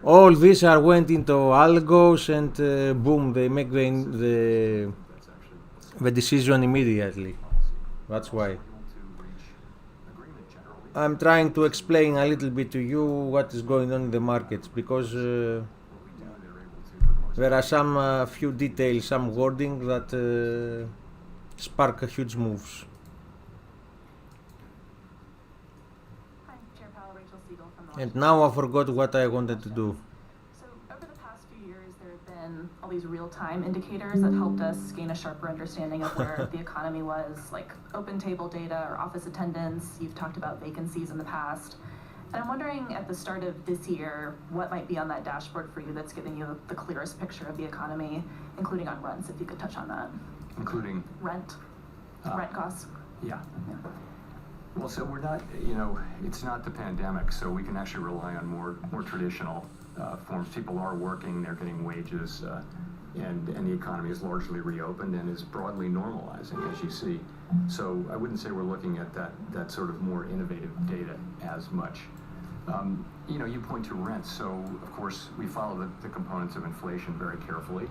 all these went into algos, and boom, they make the decision immediately. That's why. I'm trying to explain a little bit to you what is going on in the markets, because there are some few details, some wording that spark huge moves. And now I forgot what I wanted to do. So over the past few years, there have been all these real-time indicators that helped us gain a sharper understanding of where the economy was, like open table data or office attendance. You've talked about vacancies in the past. And I'm wondering, at the start of this year, what might be on that dashboard for you that's giving you the clearest picture of the economy, including on rents, if you could touch on that. Including? Rent costs. Yeah. Well, so we're not, it's not the pandemic, so we can actually rely on more traditional forms. People are working, they're getting wages, and the economy is largely reopened and is broadly normalizing, as you see. So I wouldn't say we're looking at that sort of more innovative data as much. You point to rents, so of course we follow the components of inflation very carefully,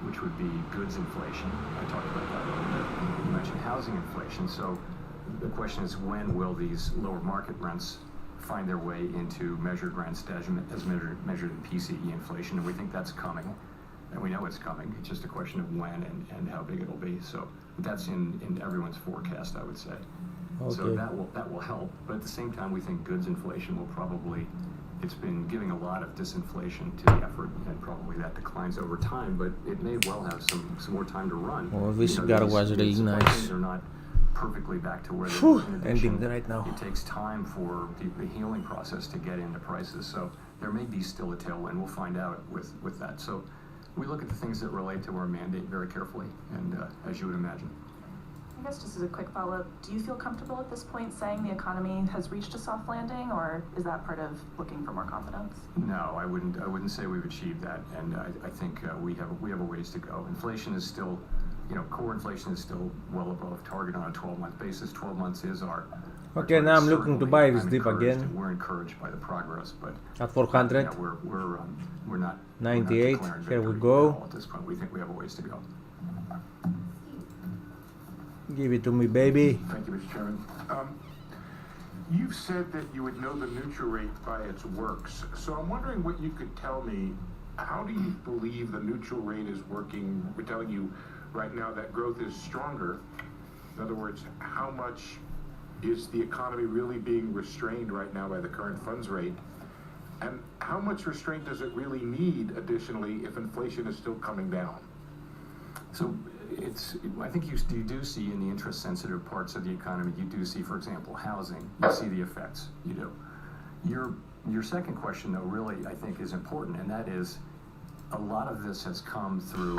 which would be goods inflation. I talked about that earlier. You mentioned housing inflation, so the question is, when will these lower market rents find their way into measured rents as measured in PCE inflation? And we think that's coming, and we know it's coming. It's just a question of when and how big it'll be. So that's in everyone's forecast, I would say. Okay. So that will help. But at the same time, we think goods inflation will probably, it's been giving a lot of disinflation to the effort, and probably that declines over time, but it may well have some more time to run. Oh, this cigar was really nice. They're not perfectly back to where they were. Ending right now. It takes time for the healing process to get into prices, so there may be still a tailwind. We'll find out with that. So we look at the things that relate to our mandate very carefully, and as you would imagine. I guess just as a quick follow-up, do you feel comfortable at this point saying the economy has reached a soft landing, or is that part of looking for more confidence? No, I wouldn't say we've achieved that, and I think we have a ways to go. Inflation is still, core inflation is still well above target on a 12-month basis. 12 months is our okay, now I'm looking to buy this dip again. We're encouraged by the progress, but at 400. We're not 98. Here we go. At this point, we think we have a ways to go. Give it to me, baby. Thank you, Mr. Chairman. You've said that you would know the neutral rate by its works. So I'm wondering what you could tell me. How do you believe the neutral rate is working? We're telling you right now that growth is stronger. In other words, how much Is the economy really being restrained right now by the current funds rate? And how much restraint does it really need additionally if inflation is still coming down? So I think you do see in the interest sensitive parts of the economy, you do see, for example, housing, you see the effects, you do. Your second question though really I think is important, and that is a lot of this has come through,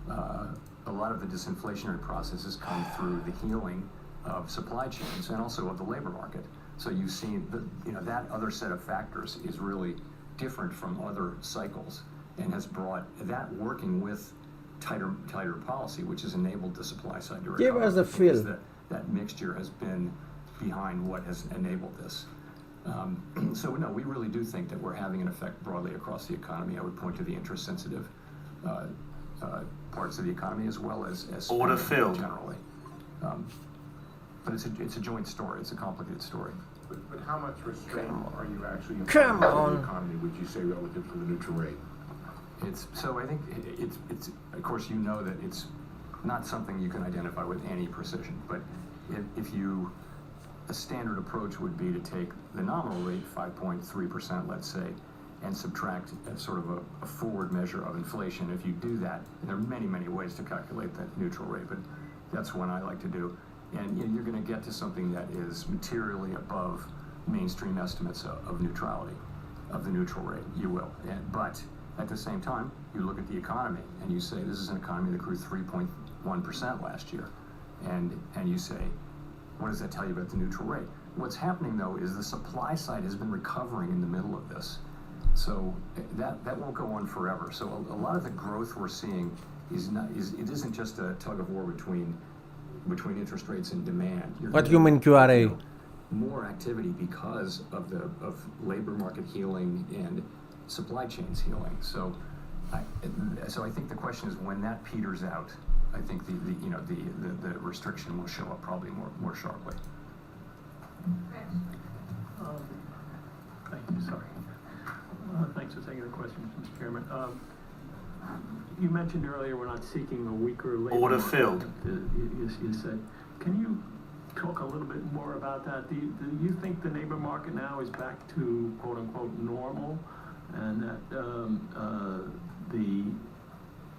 a lot of the disinflationary process has come through the healing of supply chains and also of the labor market. So you've seen that other set of factors is really different from other cycles and has brought that working with tighter policy, which has enabled the supply side to recover. Give us the feel. That mixture has been behind what has enabled this. So no, we really do think that we're having an effect broadly across the economy. I would point to the interest sensitive parts of the economy as well as Order filled. Generally. But it's a joint story. It's a complicated story. But how much restraint are you actually Come imposing on. the economy, would you say, relative to the neutral rate? So I think it's of course you know that it's not something you can identify with any precision, but a standard approach would be to take the nominal rate, 5.3%, let's say, and subtract sort of a forward measure of inflation. If you do that, and there are many, many ways to calculate that neutral rate, but that's one I like to do. And you're going to get to something that is materially above mainstream estimates of neutrality, of the neutral rate. You will. But at the same time, you look at the economy and you say this is an economy that grew 3.1% last year. And you say, what does that tell you about the neutral rate? What's happening, though, is the supply side has been recovering in the middle of this. So that won't go on forever. So a lot of the growth we're seeing it isn't just a tug of war between interest rates and demand. What do you mean QRA? More activity because of labor market healing and supply chains healing. So I think the question is when that peters out, I think the restriction will show up probably more sharply. Thank you. Sorry. Thanks for taking the question, Mr. Chairman. You mentioned earlier we're not seeking a weaker labor Order market. filled. You said. Can you talk a little bit more about that? Do you think the labor market now is back to quote unquote normal, and that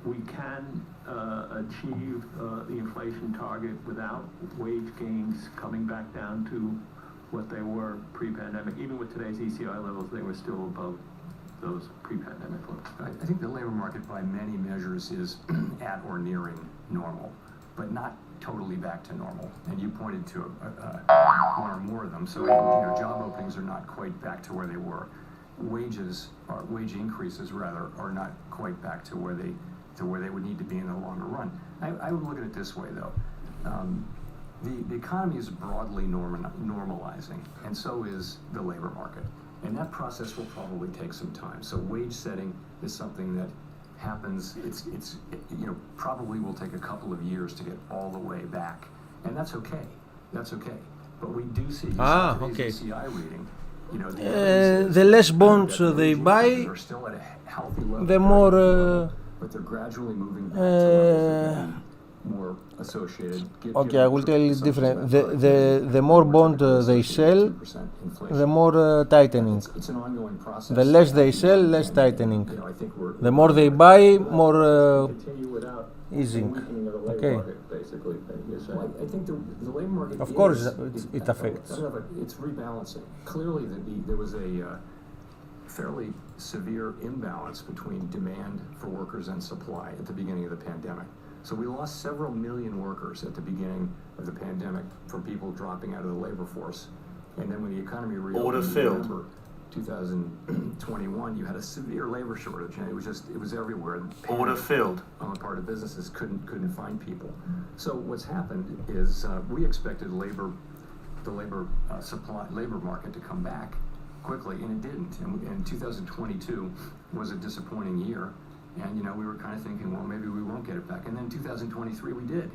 we can achieve the inflation target without wage gains coming back down to what they were pre-pandemic? Even with today's ECI levels, they were still above those pre-pandemic levels. I think the labor market by many measures is at or nearing normal, but not totally back to normal. And you pointed to one or more of them. So job openings are not quite back to where they were. Wage increases rather are not quite back to where they would need to be in the longer run. I would look at it this way though. The economy is broadly normalizing, and so is the labor market. And that process will probably take some time. So wage setting is something that happens. It's probably will take a couple of years to get all the way back, and that's okay. That's okay. But we do see okay. CI reading. The less bonds they buy, are still at a healthy level, the more. but they're gradually moving back to levels that can be more associated. Okay, I will tell you different. The more bond they sell, the more tightening. It's an ongoing process. The less they sell, less tightening. I think The more they buy, more continue without easing. weakening of the labor Okay. market, basically. Well, I think the labor market. Of course, is- it affects. It's rebalancing. Clearly, there was a fairly severe imbalance between demand for workers and supply at the beginning of the pandemic. So we lost several million workers at the beginning of the pandemic from people dropping out of the labor force. And then when the economy reopened Order in filled. November 2021, you had a severe labor shortage, and it was everywhere. Order filled. On the part of businesses couldn't find people. So what's happened is we expected the labor market to come back quickly, and it didn't. And 2022 was a disappointing year. And, we were kind of thinking, well, maybe we won't get it back. And then 2023, we did,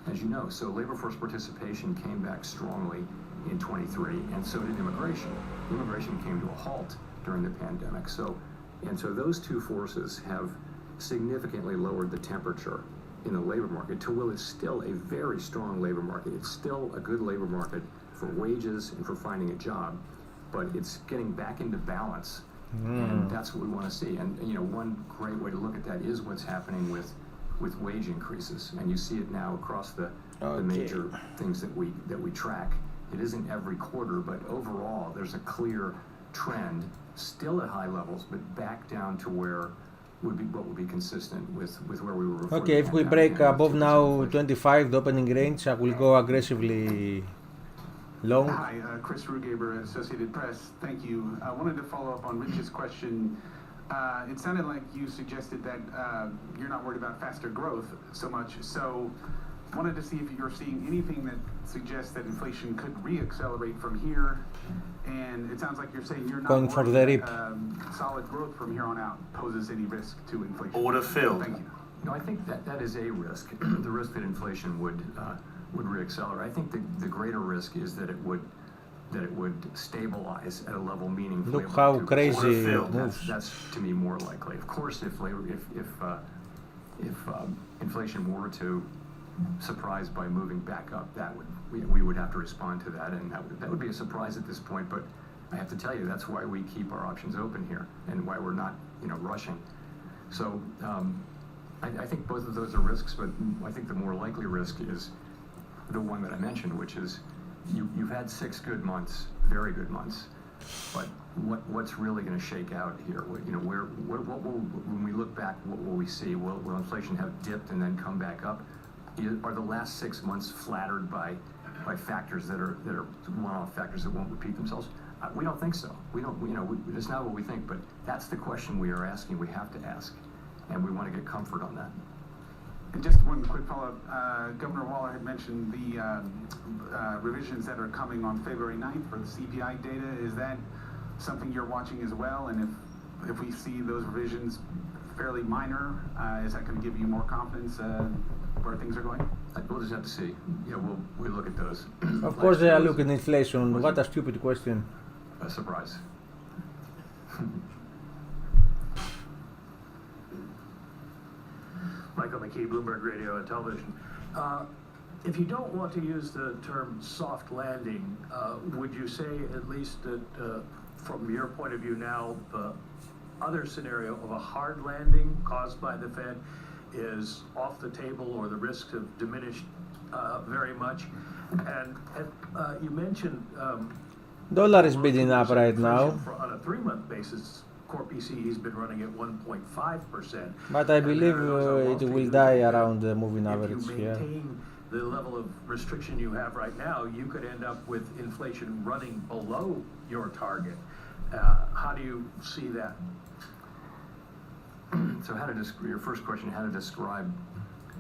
as you know. So labor force participation came back strongly in 23, and so did immigration. Immigration came to a halt during the pandemic. So those two forces have significantly lowered the temperature in the labor market to where it's still a very strong labor market. It's still a good labor market for wages and for finding a job, but it's getting back into balance, and that's what we want to see. And you know, one great way to look at that is what's happening with wage increases, and you see it now across the major things that we track. It isn't every quarter, but overall, there's a clear trend, still at high levels, but back down to where what would be consistent with where we were before. Okay, if we break above now 25, the opening range, I will go aggressively long. Hi, Chris Rugaber, Associated Press. Thank you. I wanted to follow up on Rich's question. It sounded like you suggested that you're not worried about faster growth so much. So wanted to see if you're seeing anything that suggests that inflation could re-accelerate from here. And it sounds like you're saying you're not Going for the rip. Solid growth from here on out poses any risk to inflation. Order filled. Thank you. No, I think that is a risk. The risk that inflation would re-accelerate. I think the greater risk is that it would stabilize at a level meaningfully. Look how above 2%. crazy it moves. That's to me more likely. Of course, if inflation were to surprise by moving back up, we would have to respond to that, and that would be a surprise at this point. But I have to tell you, that's why we keep our options open here, and why we're not rushing. So I think both of those are risks, but I think the more likely risk is the one that I mentioned, which is you've had 6 good months, very good months, but what's really going to shake out here? When we look back, what will we see? Will inflation have dipped and then come back up? Are the last 6 months flattered by factors that are one-off factors that won't repeat themselves? We don't think so. It's not what we think, but that's the question we are asking. We have to ask, and we want to get comfort on that. And just one quick follow-up. Governor Waller had mentioned the revisions that are coming on February 9th for the CPI data. Is that something you're watching as well? And if we see those revisions fairly minor, is that going to give you more confidence where things are going? We'll just have to see. We'll look at those. Of course, they are looking at inflation. What a stupid question. A surprise. Michael McKee, Bloomberg Radio and Television. If you don't want to use the term soft landing, would you say at least that from your point of view now, the other scenario of a hard landing caused by the Fed is off the table, or the risks have diminished very much? And you mentioned dollar is bidding up right now. On a 3-month basis, core PCE has been running at 1.5%. But I believe it will die around the moving average. If you maintain the level of restriction you have right now, you could end up with inflation running below your target. How do you see that? So your first question, how to describe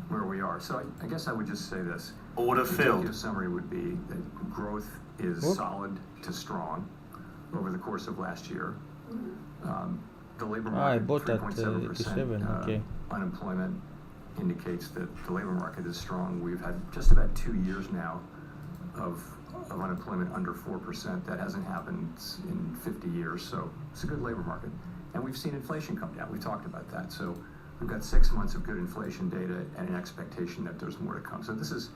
where we are. So I guess I would just say this. Order filled. The summary would be that growth is solid to strong over the course of last year. The labor market, I bought at 87, okay. Unemployment indicates that the labor market is strong. We've had just about 2 years now of unemployment under 4%. That hasn't happened in 50 years, so it's a good labor market. And we've seen inflation come down. We talked about that. So we've got 6 months of good inflation data and an expectation that there's more to come. So this is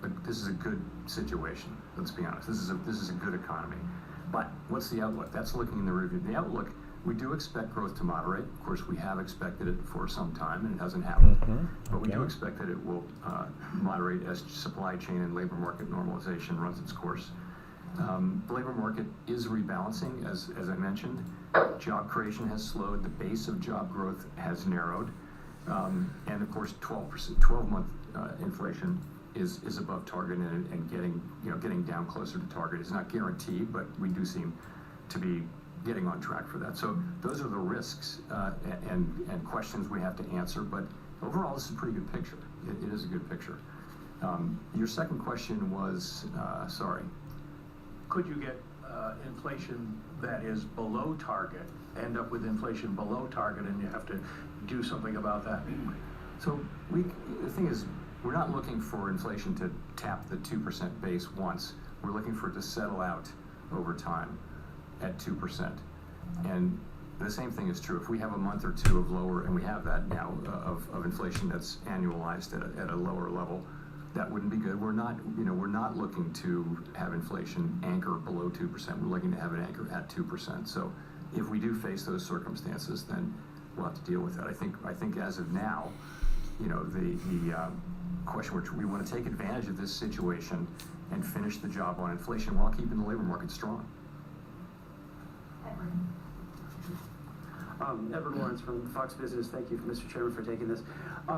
a good situation. Let's be honest. This is a good economy. But what's the outlook? That's looking in the review. The outlook, we do expect growth to moderate. Of course, we have expected it for some time, and it hasn't happened. But we do expect that it will moderate as supply chain and labor market normalization runs its course. The labor market is rebalancing, as I mentioned. Job creation has slowed. The base of job growth has narrowed. And of course, 12-month inflation is above target and getting down closer to target. It's not guaranteed, but we do seem to be getting on track for that. So those are the risks and questions we have to answer. But overall, this is a pretty good picture. It is a good picture. Your second question was, sorry. Could you get inflation that is below target, end up with inflation below target, and you have to do something about that? So the thing is, we're not looking for inflation to tap the 2% base once. We're looking for it to settle out over time at 2%. And the same thing is true. If we have a month or two of lower, and we have that now, of inflation that's annualized at a lower level, That wouldn't be good. We're not looking to have inflation anchor below 2%. We're looking to have it anchor at 2%. So if we do face those circumstances, then we'll have to deal with that. I think as of now, the question which we want to take advantage of this situation and finish the job on inflation while keeping the labor market strong. Edward Lawrence from Fox Business. Thank you, Mr. Chairman, for taking this.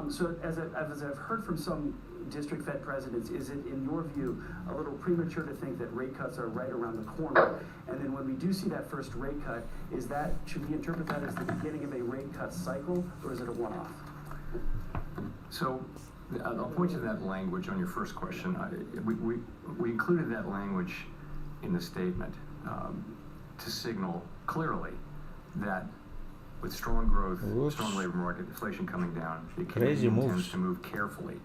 So as I've heard from some district Fed presidents, is it, in your view, a little premature to think that rate cuts are right around the corner? And then when we do see that first rate cut, should we interpret that as the beginning of a rate cut cycle, or is it a one-off? So I'll point to that language on your first question. We included that language in the statement to signal clearly that with strong growth, strong labor market, inflation coming down, the committee intends to move carefully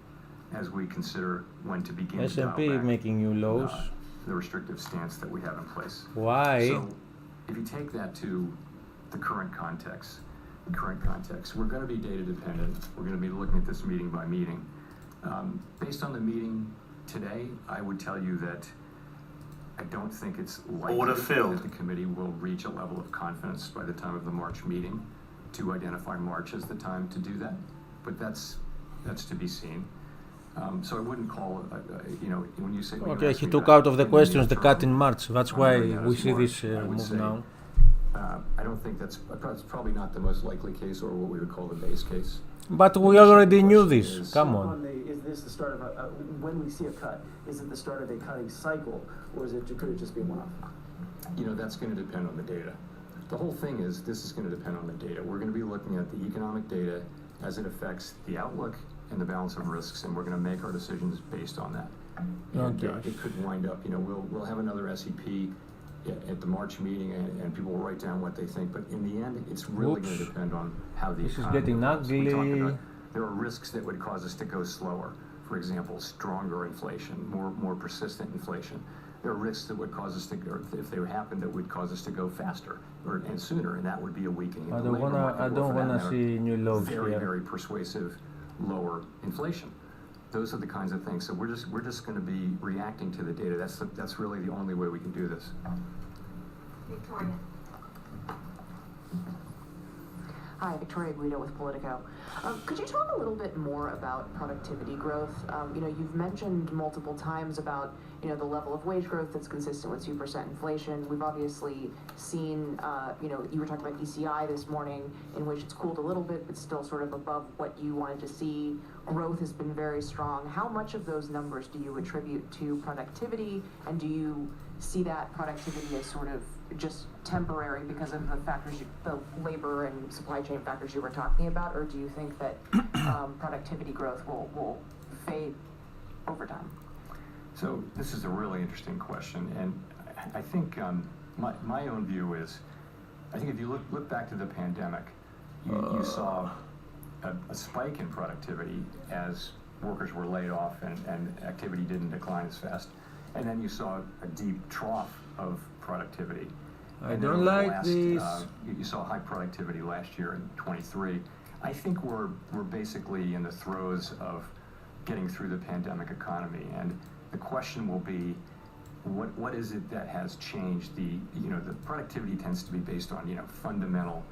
as we consider when to begin to dial S&P back making new lows. The restrictive stance that we have in place. Why? So if you take that to the current context, we're going to be data dependent. We're going to be looking at this meeting by meeting. Based on the meeting today, I would tell you that I don't think it's likely that the committee will reach a level of confidence by the time of the March meeting to identify March as the time to do that. But that's to be seen. So I wouldn't call when you say. Okay, he took out of the questions the cut in March. That's why we see this move now. I don't think that's probably not the most likely case, or what we would call the base case. But we already knew this. Come on. Is this the start of when we see a cut, is it the start of a cutting cycle, or could it just be a one-off? That's going to depend on the data. The whole thing is, this is going to depend on the data. We're going to be looking at the economic data as it affects the outlook and the balance of risks, and we're going to make our decisions based on that. And it could wind up, we'll have another SEP at the March meeting, and people will write down what they think. But in the end, it's really going to depend on how the this is economy getting goes. We talked ugly. about there are risks that would cause us to go slower. For example, stronger inflation, more persistent inflation. There are risks that would cause us to, or if they happen, that would cause us to go faster and sooner, and that would be a weakening. I don't wanna see new lows very, here. very persuasive lower inflation. Those are the kinds of things. So we're just going to be reacting to the data. That's really the only way we can do this. Victoria. Hi, Victoria Guido with Politico. Could you talk a little bit more about productivity growth? You've mentioned multiple times about, the level of wage growth that's consistent with 2% inflation. We've obviously seen, you were talking about ECI this morning, in which it's cooled a little bit, but still sort of above what you wanted to see. Growth has been very strong. How much of those numbers do you attribute to productivity, and do you see that productivity as sort of just temporary because of the factors, the labor and supply chain factors you were talking about, or do you think that productivity growth will fade over time? So this is a really interesting question, and I think my own view is, I think if you look back to the pandemic, you saw a spike in productivity as workers were laid off and activity didn't decline as fast. And then you saw a deep trough of productivity. I don't like this. You saw high productivity last year in 23. I think we're basically in the throes of getting through the pandemic economy, and the question will be, what is it that has changed? The productivity tends to be based on fundamental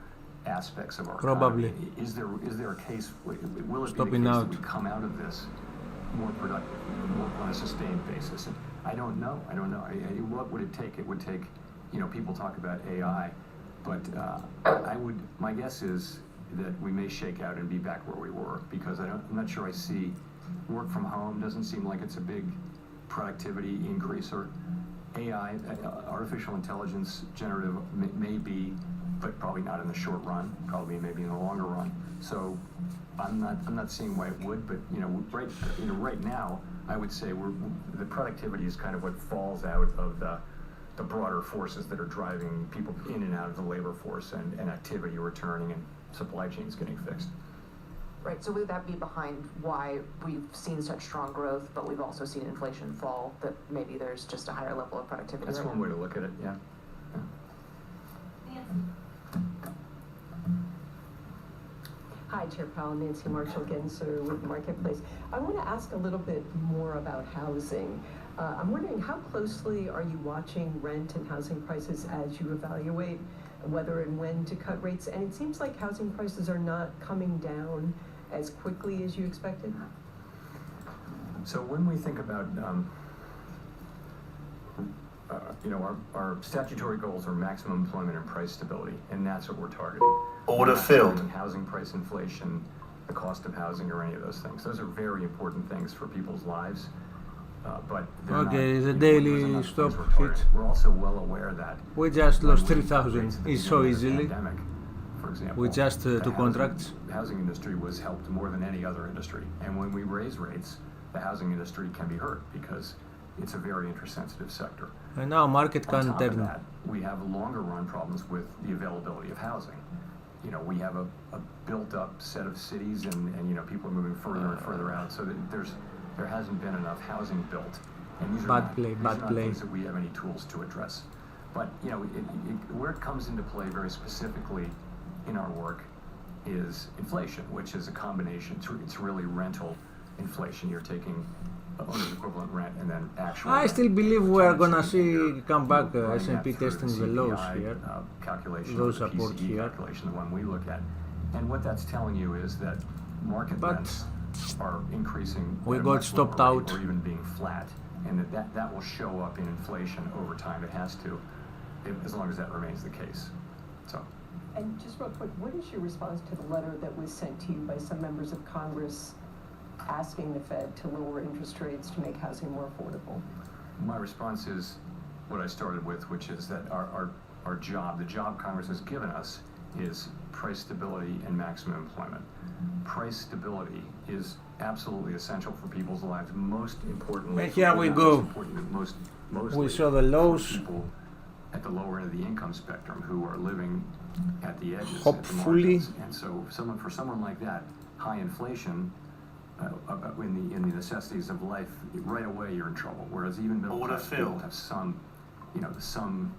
aspects of our Probably. economy. Is there a case? Will it be the Stopping case out. that we come out of this more productive, more on a sustained basis? And I don't know. What would it take? It would take, people talk about AI, but my guess is that we may shake out and be back where we were, because I'm not sure I see work from home doesn't seem like it's a big productivity increaser. AI, artificial intelligence, generative may be, but probably not in the short run, probably maybe in the longer run. So I'm not seeing why it would, but right now, I would say the productivity is kind of what falls out of the broader forces that are driving people in and out of the labor force, and activity returning and supply chains getting fixed. Right, so would that be behind why we've seen such strong growth, but we've also seen inflation fall, that maybe there's just a higher level of productivity? That's one way to look at it, yeah. Hi, Chair Powell, Nancy Marshall-Genser with Marketplace. I want to ask a little bit more about housing. I'm wondering, how closely are you watching rent and housing prices as you evaluate whether and when to cut rates? And it seems like housing prices are not coming down as quickly as you expected. So when we think about, our statutory goals are maximum employment and price stability, and that's what we're targeting. Order filled. Housing price inflation, the cost of housing, or any of those things. Those are very important things for people's lives. But okay, the daily stop hit. We're also well aware that we just lost 3,000. It's so easily. Pandemic, for example, we just two contracts. The housing industry was helped more than any other industry, and when we raise rates, the housing industry can be hurt because it's a very interest-sensitive sector. And now market can On top turn. of that, we have longer-run problems with the availability of housing. We have a built-up set of cities, and people are moving further and further out, so that there hasn't been enough housing built. And these are not things that we have any tools to address. But where it comes into play very specifically in our work is inflation, which is a combination. It's really rental inflation. You're taking owner's equivalent rent and then actual. I still believe we are gonna see come back running S&P that through testing the CPI, lows here. Calculation, Those the support PCE here. calculation, the one we look at. And what that's telling you is that market rents are increasing. We at a got much stopped lower rate out. or even being flat, and that will show up in inflation over time. It has to, as long as that remains the case. So. And just real quick, what is your response to the letter that was sent to you by some members of Congress asking the Fed to lower interest rates to make housing more affordable? My response is what I started with, which is that our job, the job Congress has given us, is price stability and maximum employment. Price stability is absolutely essential for people's lives. Most importantly, And here we go. We saw the lows. People at the lower end of the income spectrum who are living at the edges, hopefully. at the margins. And so, for someone like that, high inflation in the necessities of life, right away you're in trouble. Whereas even middle class people have some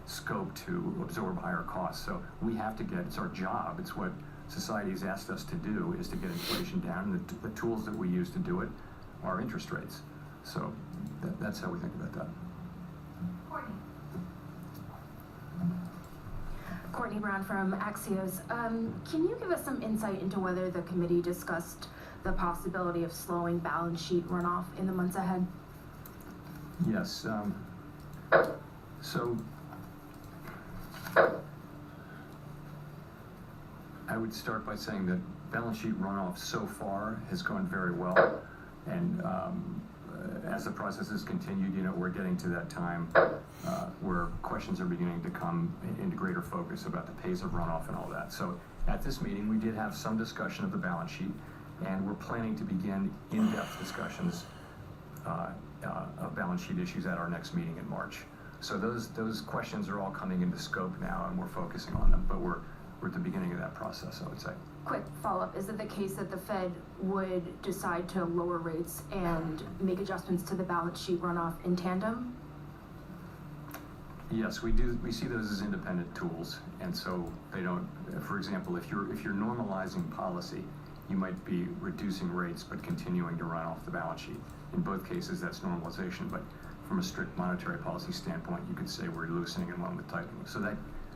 scope to absorb higher costs. So we have to it's our job. It's what society has asked us to do, is to get inflation down. And the tools that we use to do it are interest rates. So that's how we think about that. Courtney Brown from Axios. Can you give us some insight into whether the committee discussed the possibility of slowing balance sheet runoff in the months ahead? Yes. So I would start by saying that balance sheet runoff so far has gone very well, and as the process has continued, we're getting to that time where questions are beginning to come into greater focus about the pace of runoff and all that. So at this meeting, we did have some discussion of the balance sheet, and we're planning to begin in-depth discussions of balance sheet issues at our next meeting in March. So those questions are all coming into scope now, and we're focusing on them, but we're at the beginning of that process, I would say. Quick follow-up, is it the case that the Fed would decide to lower rates and make adjustments to the balance sheet runoff in tandem? Yes, we do. We see those as independent tools, and so they don't. For example, if you're normalizing policy, you might be reducing rates but continuing to run off the balance sheet. In both cases, that's normalization. But from a strict monetary policy standpoint, you could say we're loosening and one with tightening. So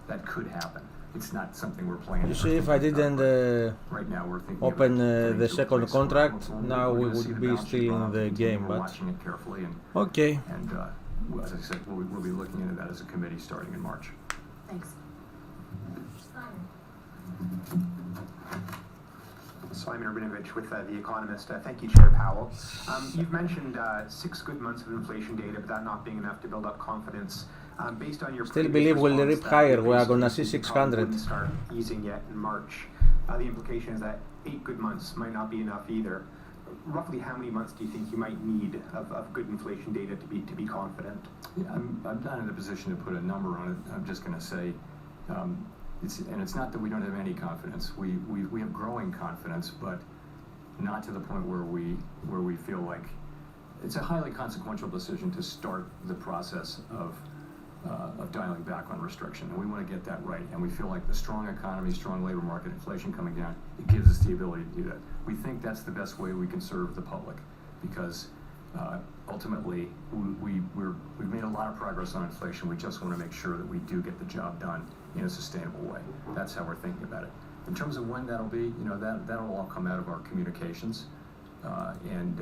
that could happen. It's not something we're planning. You see, if I didn't right now, we're thinking open the second contract, now we would be still in the game. We're But watching it carefully, and okay. And as I said, we'll be looking into that as a committee starting in March. Thanks. Simon Rabinovich with The Economist. Thank you, Chair Powell. You've mentioned 6 good months of inflation data, but that not being enough to build up confidence. Based on your Still believe we'll rip higher. We are gonna see 600. Wouldn't start easing yet in March. The implication is that 8 good months might not be enough either. Roughly how many months do you think you might need of good inflation data to be confident? Yeah, I'm not in a position to put a number on it. I'm just going to say, it's not that we don't have any confidence. We have growing confidence, but not to the point where we feel like it's a highly consequential decision to start the process of of dialing back on restriction, and we want to get that right. And we feel like the strong economy, strong labor market, inflation coming down, it gives us the ability to do that. We think that's the best way we can serve the public, because ultimately we've made a lot of progress on inflation. We just want to make sure that we do get the job done in a sustainable way. That's how we're thinking about it. In terms of when that'll be, that'll all come out of our communications, and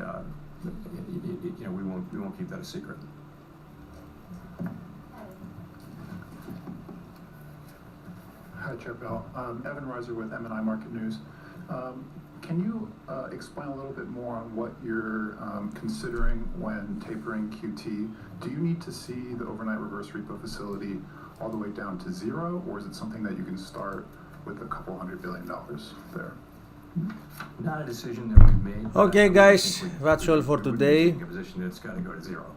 we won't keep that a secret. Hi, Chair Bell. Evan Reiser with M&I Market News. Can you explain a little bit more on what you're considering when tapering QT? Do you need to see the overnight reverse repo facility all the way down to zero, or is it something that you can start with a couple $100 billion there? Not a decision that we've made. Okay, guys, that's all for today. A position that's got to go to zero.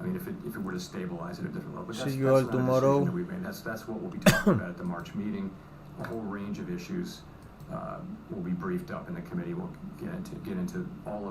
I mean, if it were to stabilize at a different level. But See you all tomorrow. That we've made. That's what we'll be talking about at the March meeting. A whole range of issues will be briefed up, and the committee will get into all of